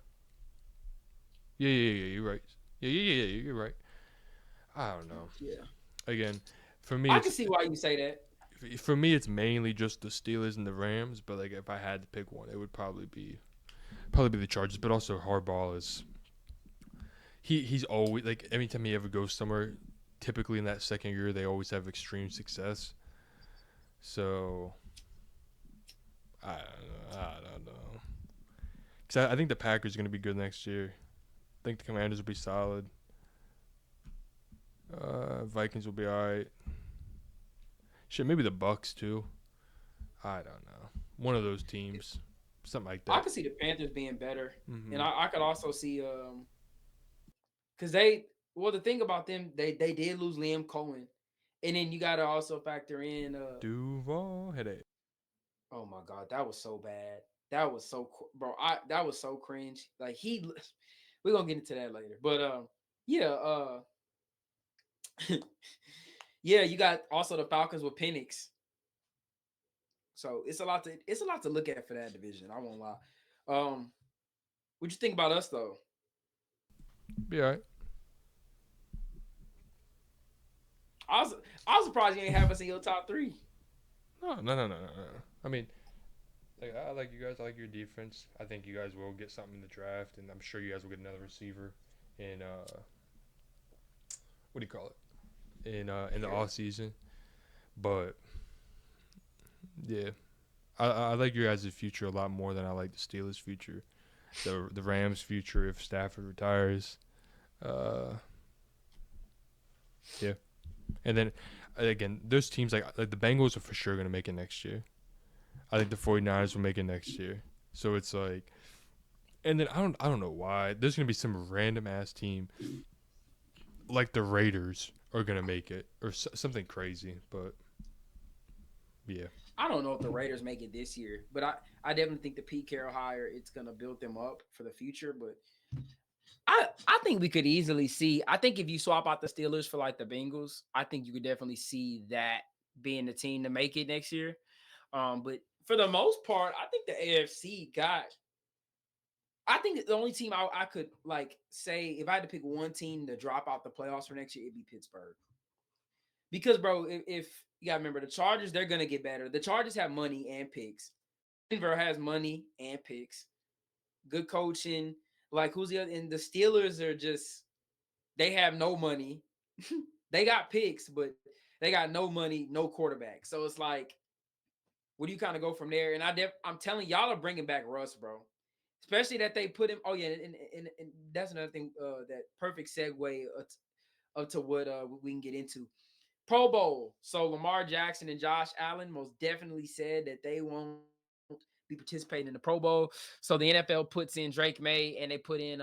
Yeah. You're right. Yeah. You're right. I don't know. Yeah. Again, for me, I can see why you say that. it's mainly just the Steelers and the Rams. But like, if I had to pick one, it would probably be the Chargers. But also, Harbaugh is he's always like every time he ever goes somewhere, typically in that second year, they always have extreme success. So I don't know. Because I think the Packers are going to be good next year. I think the Commanders will be solid. Vikings will be alright. Shit, maybe the Bucks too. I don't know. One of those teams, something like I that. could see the Panthers being better, Mm-hmm. and I could also see because the thing about them, they did lose Liam Cohen, and then you got to also factor in Duval headache. oh my god, that was so bad. That was so bro. That was so cringe. Like we're gonna get into that later, but yeah, yeah, you got also the Falcons with Penix. So it's a lot to look at for that division. I won't lie. Um, what you think about us though? Be alright. I was surprised you ain't have us in your top three. No. I mean, like I like you guys. I like your defense. I think you guys will get something in the draft, and I'm sure you guys will get another receiver in what do you call it? In the off season. But yeah, I like your guys' future a lot more than I like the Steelers' future, the Rams' future if Stafford retires. Yeah, and then again, there's teams like the Bengals are for sure gonna make it next year. I think the 49ers will make it next year. So it's like, and then I don't know why there's gonna be some random ass team like the Raiders are gonna make it or something crazy, but yeah. I don't know if the Raiders make it this year, but I definitely think the Pete Carroll hire it's gonna build them up for the future. But I think we could easily see. I think if you swap out the Steelers for like the Bengals, I think you could definitely see that being the team to make it next year. But for the most part, I think the AFC got. I think the only team I could like say if I had to pick one team to drop out the playoffs for next year, it'd be Pittsburgh. Because bro, if you gotta remember the Chargers, they're gonna get better. The Chargers have money and picks. Denver has money and picks. Good coaching. Like who's the other? And the Steelers are just they have no money. They got picks, but they got no money, no quarterback. So it's like, where do you kind of go from there? And I'm telling y'all are bringing back Russ, bro. especially that they put him. Oh yeah, and that's another thing. That perfect segue up to what we can get into. Pro Bowl. So Lamar Jackson and Josh Allen most definitely said that they won't be participating in the Pro Bowl. So the NFL puts in Drake May and they put in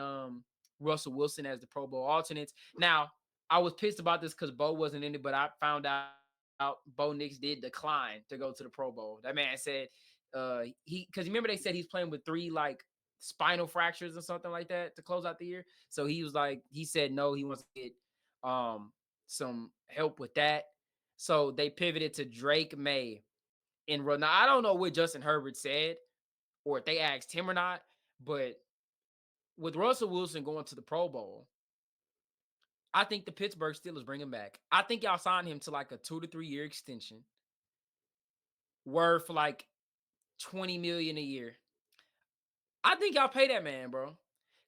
Russell Wilson as the Pro Bowl alternates. Now, I was pissed about this because Bo wasn't in it, but I found out Bo Nix did decline to go to the Pro Bowl. That man said because remember they said he's playing with 3 like spinal fractures or something like that to close out the year. So he was like, he said no, he wants to get some help with that. So they pivoted to Drake May and run. Now I don't know what Justin Herbert said or if they asked him or not, but with Russell Wilson going to the Pro Bowl, I think the Pittsburgh Steelers bring him back. I think y'all signed him to like a 2 to 3 year extension worth like 20 million a year. I think y'all pay that man, bro.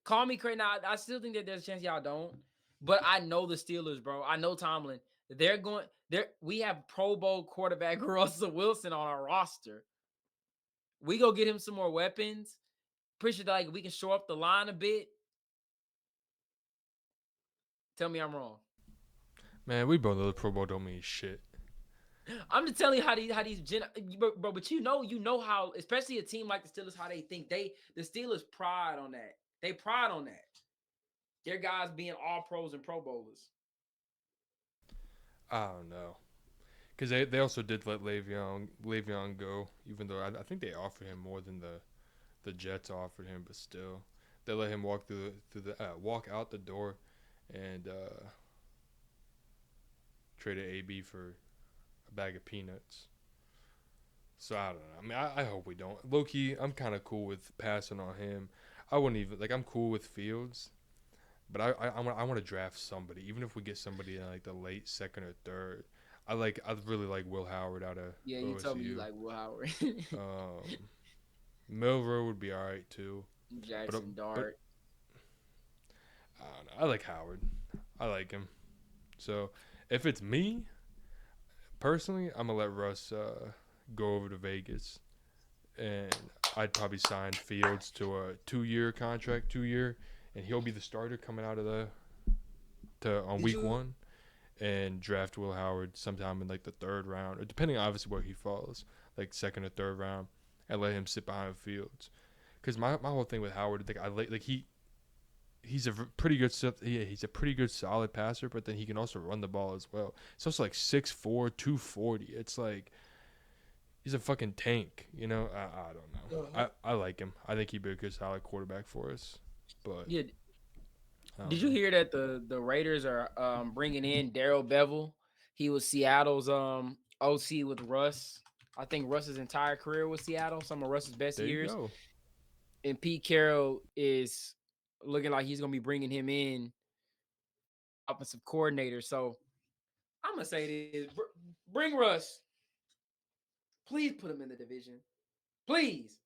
Call me crazy. Now, I still think that there's a chance y'all don't, but I know the Steelers, bro. I know Tomlin. They're going there. We have Pro Bowl quarterback Russell Wilson on our roster. We go get him some more weapons. Pretty sure like we can shore up the line a bit. Tell me I'm wrong. Man, we both know the Pro Bowl don't mean shit. I'm just telling you bro. But you know how, especially a team like the Steelers, how they think the Steelers pride on that. They pride on that. Their guys being all pros and Pro Bowlers. I don't know. Because they also did let Le'Veon go, even though I think they offered him more than the Jets offered him, but still, they let him walk out the door, and traded AB for a bag of peanuts. So I don't know. I mean, I hope we don't. Low key, I'm kind of cool with passing on him. I wouldn't even I'm cool with Fields, but I want to draft somebody, even if we get somebody in like the late second or third. I really like Will Howard out of Yeah, you OSU. told me you like Will Howard. Milrow would be all right too. Jackson but Dart. I don't know. I like Howard. I like him. So if it's me personally, I'm gonna let Russ go over to Vegas, and I'd probably sign Fields to a 2-year contract, and he'll be the starter coming out of on week 1, and draft Will Howard sometime in like the 3rd round, or depending on obviously where he falls, like 2nd or 3rd round, and let him sit behind Fields. Because my whole thing with Howard, he's a pretty good he's a pretty good solid passer, but then he can also run the ball as well. It's also like 6'4", 240. It's like he's a fucking tank, you know. I don't know. I like him. I think he'd be a good solid quarterback for us. But Yeah. Did you hear that the Raiders are bringing in Darrell Bevel? He was Seattle's OC with Russ. I think Russ's entire career was Seattle. Some of Russ's best there years. you go. And Pete Carroll is looking like he's gonna be bringing him in offensive coordinator. So I'm gonna say this: bring Russ. Please put him in the division. Please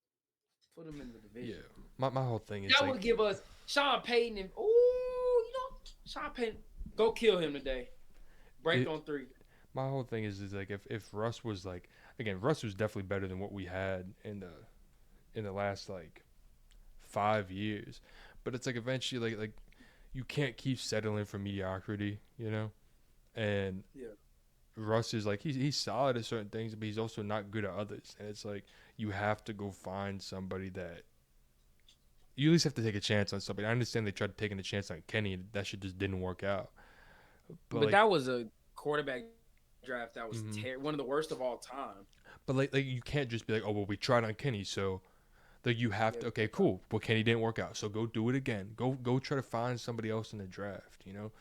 put him in the division. Yeah, my whole thing is That would give us Sean Payton and Sean Payton. Go kill him today. Break on 3. My whole thing is like if Russ was like, again, Russ was definitely better than what we had in the last like 5 years, but it's like eventually like you can't keep settling for mediocrity, you know, and Russ is like he's solid at certain things, but he's also not good at others, and it's like you have to go find somebody that you at least have to take a chance on somebody. I understand they tried taking a chance on Kenny, and that shit just didn't work out. But like, that was a quarterback draft that was one of the worst of all time. But like you can't just be like, oh well, we tried on Kenny, so like you have to. Okay, cool. Well, Kenny didn't work out, so go do it again. Go try to find somebody else in the draft. You know,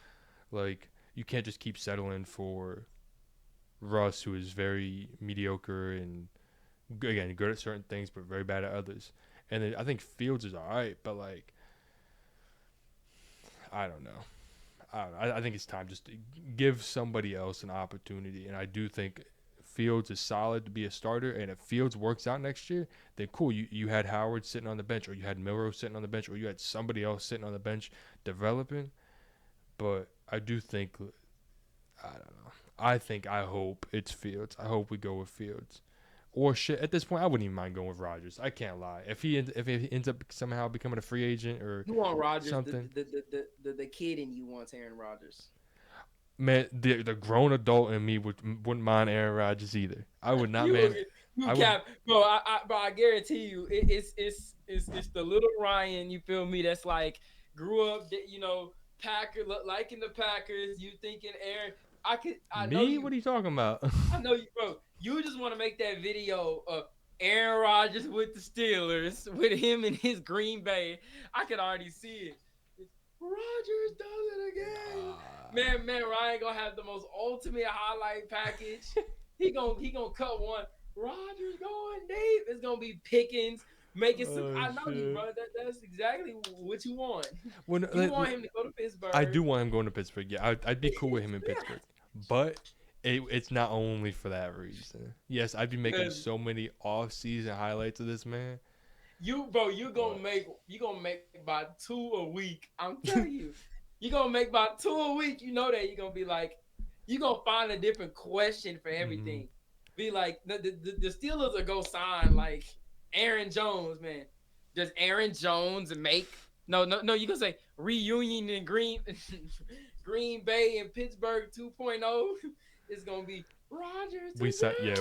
like you can't just keep settling for Russ, who is very mediocre and again good at certain things, but very bad at others. And then I think Fields is all right, but like I don't know. I think it's time just to give somebody else an opportunity, and I do think Fields is solid to be a starter, and if Fields works out next year, then cool. You had Howard sitting on the bench, or you had Milrow sitting on the bench, or you had somebody else sitting on the bench developing. But I do think, I don't know. I hope it's Fields. I hope we go with Fields. Or shit, at this point, I wouldn't even mind going with Rodgers. I can't lie. If he ends up somehow becoming a free agent or You want Rodgers? something, The kid in you wants Aaron Rodgers. man, the grown adult in me wouldn't mind Aaron Rodgers either. I would not, man. You I would. cap, bro. I guarantee you, it's the little Ryan. You feel me? That's like grew up, Packer, liking the Packers. You thinking Aaron? I know Me? you. What are you talking about? I know you, bro. You just want to make that video of Aaron Rodgers with the Steelers, with him in his Green Bay. I could already see it. Rodgers does it again. Man, Ryan gonna have the most ultimate highlight package. He gonna cut one. Rodgers going deep. It's gonna be Pickens making some. I know you, bro. That's exactly what you want. You want him to go to Pittsburgh. I do want him going to Pittsburgh. Yeah, I'd be cool with him in Pittsburgh. But it's not only for that reason. Yes, I'd be making so many off-season highlights of this man. You gonna make about 2 a week. I'm telling you, you gonna make about 2 a week. You know that you're gonna be like, you gonna find a different question for everything. Mm-hmm. Be like the Steelers will go sign like Aaron Jones, man. Does Aaron Jones make no? You gonna say reunion in Green Bay and Pittsburgh 2.0? It's gonna be Rodgers.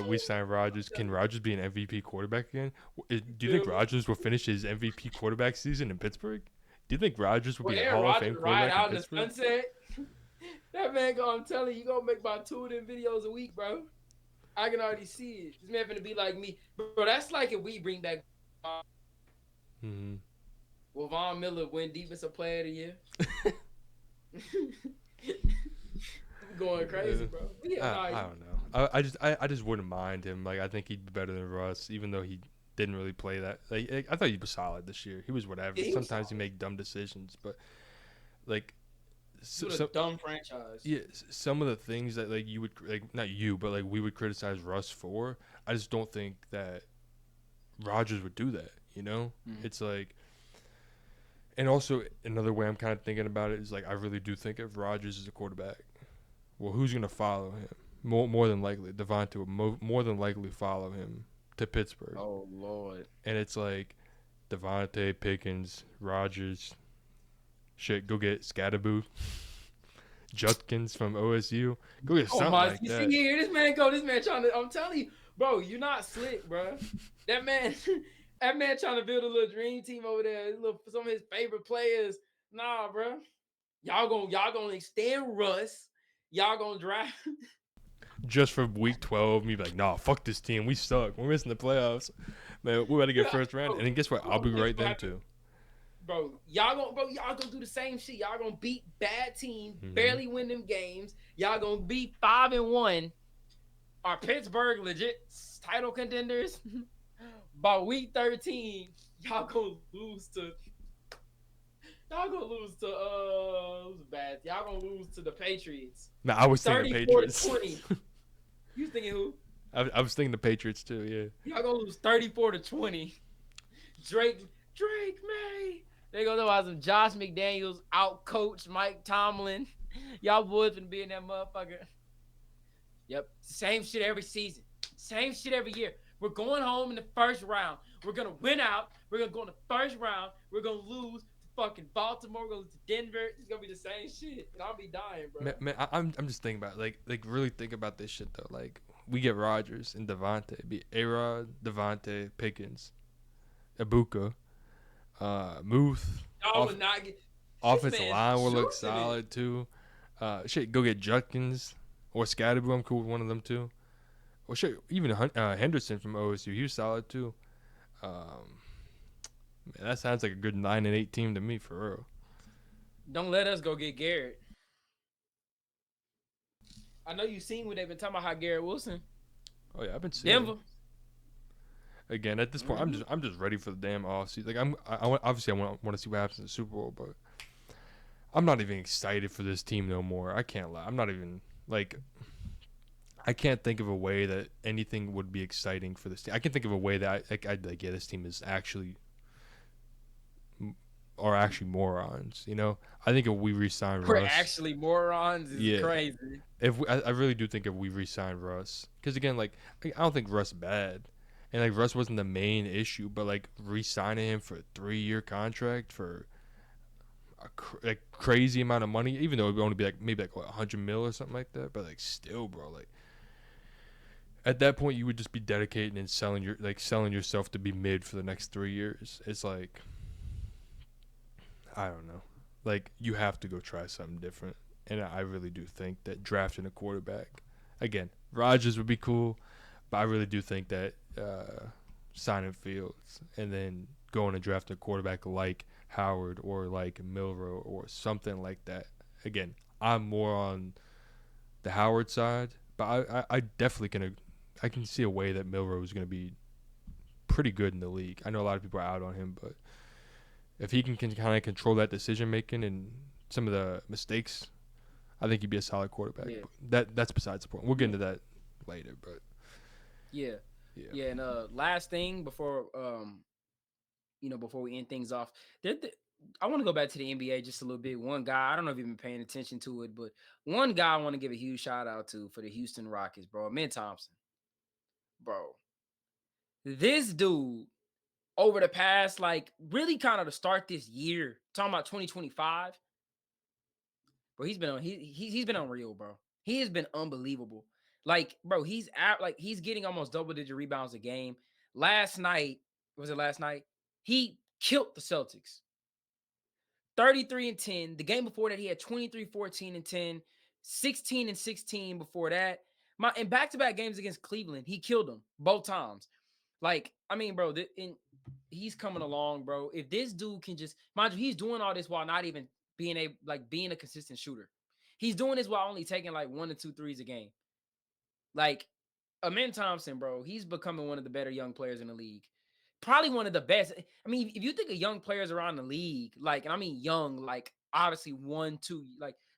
We signed Rodgers. Can Rodgers be an MVP quarterback again? Do you think Rodgers will finish his MVP quarterback season in Pittsburgh? Do you think Rodgers will be a Hall of Fame quarterback in Pittsburgh? Sunset. That man, I'm telling you, gonna make about 2 of them videos a week, bro. I can already see it. This man finna be like me, bro. That's like if we bring back. Will Von Miller win Defensive Player of the Year? Going crazy, bro. I don't know. I just wouldn't mind him. Like, I think he'd be better than Russ, even though he didn't really play that. Like, I thought he was solid this year. He was whatever. Yeah, Sometimes he make dumb decisions, but like, dumb franchise. Yeah, some of the things that like you would not you, but like we would criticize Russ for. I just don't think that Rodgers would do that. You know, It's like. And also, another way I'm kind of thinking about it is, like, I really do think if Rodgers is a quarterback, well, who's going to follow him? More than likely, Devontae will more than likely follow him to Pittsburgh. Oh, Lord. And it's like Devontae, Pickens, Rodgers, shit, go get Scatterboo, Judkins from OSU. Go get something like that. See here, this man trying to, I'm telling you, bro, you're not slick, bro. That man trying to build a little dream team over there. Some of his favorite players. Nah, bro. Y'all gonna extend Russ. Y'all gonna draft. Just for week 12, me be like, nah, fuck this team. We suck. We're missing the playoffs. Man, we better get first round. And then guess what? I'll be right there too. Bro, y'all gonna do the same shit. Y'all gonna beat bad teams, barely win them games. Y'all gonna beat 5-1. Are Pittsburgh legit title contenders? By week 13, y'all gonna lose to who's bad? Y'all gonna lose to the Patriots. Nah, I was thinking the Patriots. 34-20. You thinking who? I was thinking the Patriots too, yeah. Y'all gonna lose 34-20. Drake May. They gonna know about some Josh McDaniels out coach Mike Tomlin. Y'all boys been being that motherfucker. Yep. Same shit every season. Same shit every year. We're going home in the first round. We're going to win out. We're going to go in the first round. We're going to lose to fucking Baltimore. We're going to lose to Denver. It's going to be the same shit. And I'll be dying, bro. Man, I'm just thinking about it. Like really think about this shit, though. Like, we get Rodgers and Devontae. Be A-Rod, Devontae, Pickens, Ibuka, Muth. Y'all would not get... Offensive line will look solid, too. Shit, go get Judkins or Scatterboo. I'm cool with one of them, too. Well, shit, even Henderson from OSU, he was solid too. Man, that sounds like a good 9-8 team to me, for real. Don't let us go get Garrett. I know you've seen what they've been talking about, how Garrett Wilson. Oh yeah, I've been seeing Denver. Again, at this point, I'm just ready for the damn offseason. Like I want to see what happens in the Super Bowl, but I'm not even excited for this team no more. I can't lie. I'm not even like. I can't think of a way that anything would be exciting for this team. I can think of a way that I'd like, yeah, this team is actually morons. You know, I think if we re-sign Russ, we're actually morons. Is crazy. I really do think if we re-sign Russ, because again, like I don't think Russ bad. And like Russ wasn't the main issue, but like re-signing him for a 3-year contract for a crazy amount of money, even though it would only be like maybe like what, 100 mil or something like that. But like still, bro, like at that point you would just be dedicating and selling yourself to be mid for the next 3 years. It's like I don't know, like you have to go try something different. And I really do think that drafting a quarterback, again, Rodgers would be cool, but I really do think that signing Fields and then going and drafting a quarterback like Howard or like Milrow or something like that. Again, I'm more on the Howard side, but I definitely I can see a way that Milrow is going to be pretty good in the league. I know a lot of people are out on him, but if he can kind of control that decision making and some of the mistakes, I think he'd be a solid quarterback. Yeah. But that's besides the point. We'll get into that later, but Yeah. yeah. Yeah. And last thing before before we end things off, I want to go back to the NBA just a little bit. One guy, I don't know if you've been paying attention to it, but one guy I want to give a huge shout out to for the Houston Rockets, bro. Thompson. Bro. This dude over the past, like, really kind of to start this year, talking about 2025, bro, he's been unreal, bro. He has been unbelievable. Like, bro, he's getting almost double-digit rebounds a game. Last night, was it last night? He killed the Celtics. 33 and 10. The game before that, he had 23, 14 and 10, 16 and 16 before that. In back-to-back games against Cleveland, he killed them both times. Like, I mean, bro, he's coming along, bro. If this dude can just, mind you, he's doing all this while not even being a consistent shooter. He's doing this while only taking like 1 to 2 threes a game. Like, Thompson, bro, he's becoming one of the better young players in the league. Probably one of the best. I mean, if you think of young players around the league, like, and I mean young, like obviously 1, 2,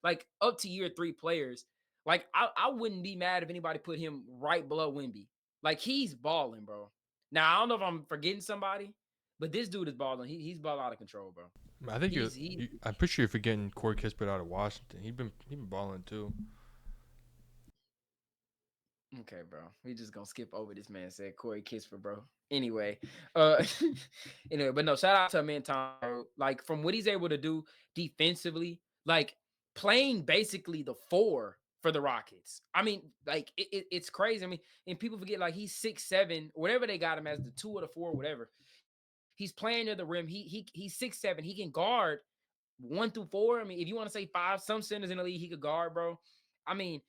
like up to year 3 players, like I wouldn't be mad if anybody put him right below Wemby. Like, he's balling, bro. Now I don't know if I'm forgetting somebody, but this dude is balling. He's balling out of control, bro. I think He I'm pretty sure you're forgetting Corey Kispert out of Washington. He been balling too. Okay, bro. We just gonna skip over this man. Said Corey Kispert, bro. Anyway, uh, anyway, but no, shout out to Tom. Like, from what he's able to do defensively, like playing basically the 4 for the Rockets. I mean, like it's crazy. I mean, and people forget like he's 6'7", whatever they got him as, the 2 or the 4, whatever. He's playing near the rim. He's 6'7". He can guard 1 through 4. I mean, if you want to say 5, some centers in the league he could guard, bro. I mean,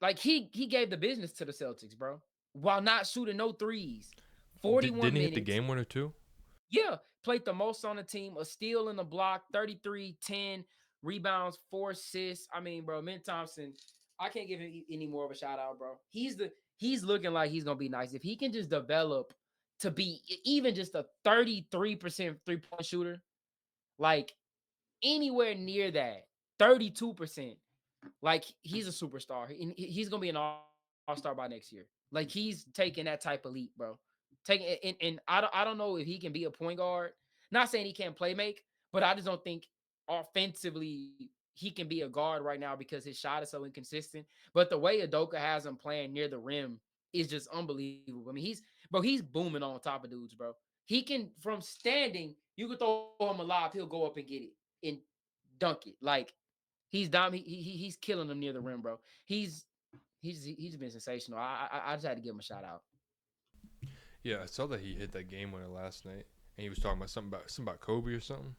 like he gave the business to the Celtics, bro, while not shooting no threes. 41 Didn't he hit the minutes. game winner too? Yeah, played the most on the team, a steal in the block, 33, 10 rebounds, 4 assists. I mean, bro, Thompson, I can't give him any more of a shout out, bro. He's looking like he's gonna be nice. If he can just develop to be even just a 33% three-point shooter, like anywhere near that, 32%. Like, he's a superstar. He's gonna be an all-star by next year. Like, he's taking that type of leap, bro. Taking and I don't know if he can be a point guard. Not saying he can't play make, but I just don't think offensively he can be a guard right now because his shot is so inconsistent. But the way Udoka has him playing near the rim is just unbelievable. I mean, he's booming on top of dudes, bro. He can, from standing, you could throw him a lob, he'll go up and get it and dunk it. Like, he's killing them near the rim, bro. He's been sensational. I just had to give him a shout out. Yeah, I saw that he hit that game winner last night, and he was talking about something about Kobe or something.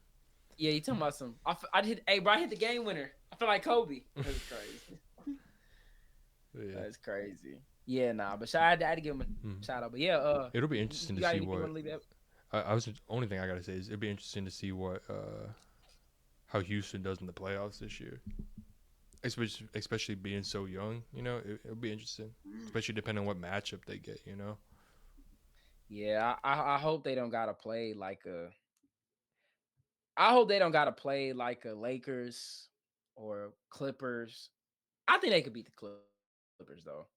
Yeah, you talking about some? I hit. Hey, bro, I hit the game winner. I feel like Kobe. That's crazy. Yeah. That's crazy. Yeah, nah, but I had to give him a shout out. But yeah, It'll be interesting you to got see anything you what. wanna leave out? I was the only thing I gotta say is it'd be interesting to see what how Houston does in the playoffs this year. Especially being so young, it'll be interesting. Especially depending on what matchup they get, Yeah, I hope they don't gotta play like a. I hope they don't gotta play like a Lakers or Clippers. I think they could beat the Clippers though.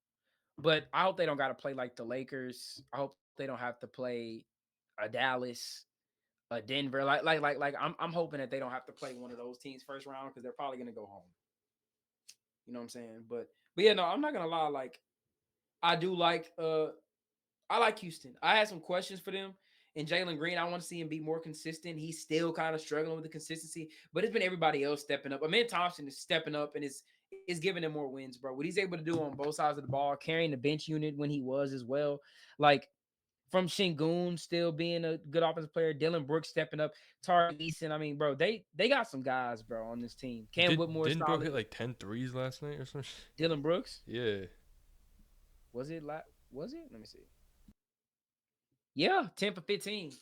But I hope they don't got to play like the Lakers. I hope they don't have to play a Dallas, a Denver. I'm hoping that they don't have to play one of those teams first round because they're probably gonna go home. You know what I'm saying? But yeah, no, I'm not gonna lie. Like, I do like I like Houston. I had some questions for them. And Jalen Green, I want to see him be more consistent. He's still kind of struggling with the consistency, but it's been everybody else stepping up. Amin Thompson is stepping up and is giving them more wins, bro. What he's able to do on both sides of the ball, carrying the bench unit when he was as well. Like from Şengün still being a good offensive player, Dylan Brooks stepping up, Tari Eason. I mean, bro, they got some guys, bro, on this team. Cam Whitmore Didn't Bro solid. hit like 10 threes last night or something? Dylan Brooks? Yeah. Was it? Was it? Let me see. Yeah, 10 for 15.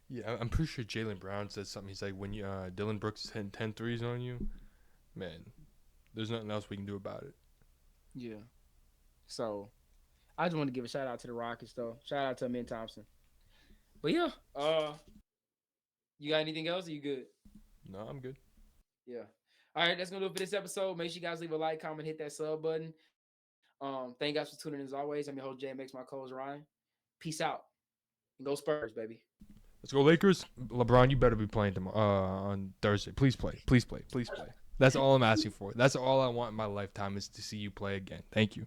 Yeah, I'm pretty sure Jaylen Brown said something. He's like, when you Dylan Brooks hitting 10 threes on you, man, there's nothing else we can do about it. Yeah. So I just want to give a shout out to the Rockets, though. Shout out to Amin Thompson. But yeah, you got anything else? Or you good? No, I'm good. Yeah. All right, that's gonna do it for this episode. Make sure you guys leave a like, comment, hit that sub button. Thank you guys for tuning in as always. I'm your host, JMX, my co-host Ryan. Peace out. And go Spurs, baby. Let's go Lakers. LeBron, you better be playing tomorrow on Thursday. Please play. Please play. Please play. That's all I'm asking for. That's all I want in my lifetime is to see you play again. Thank you.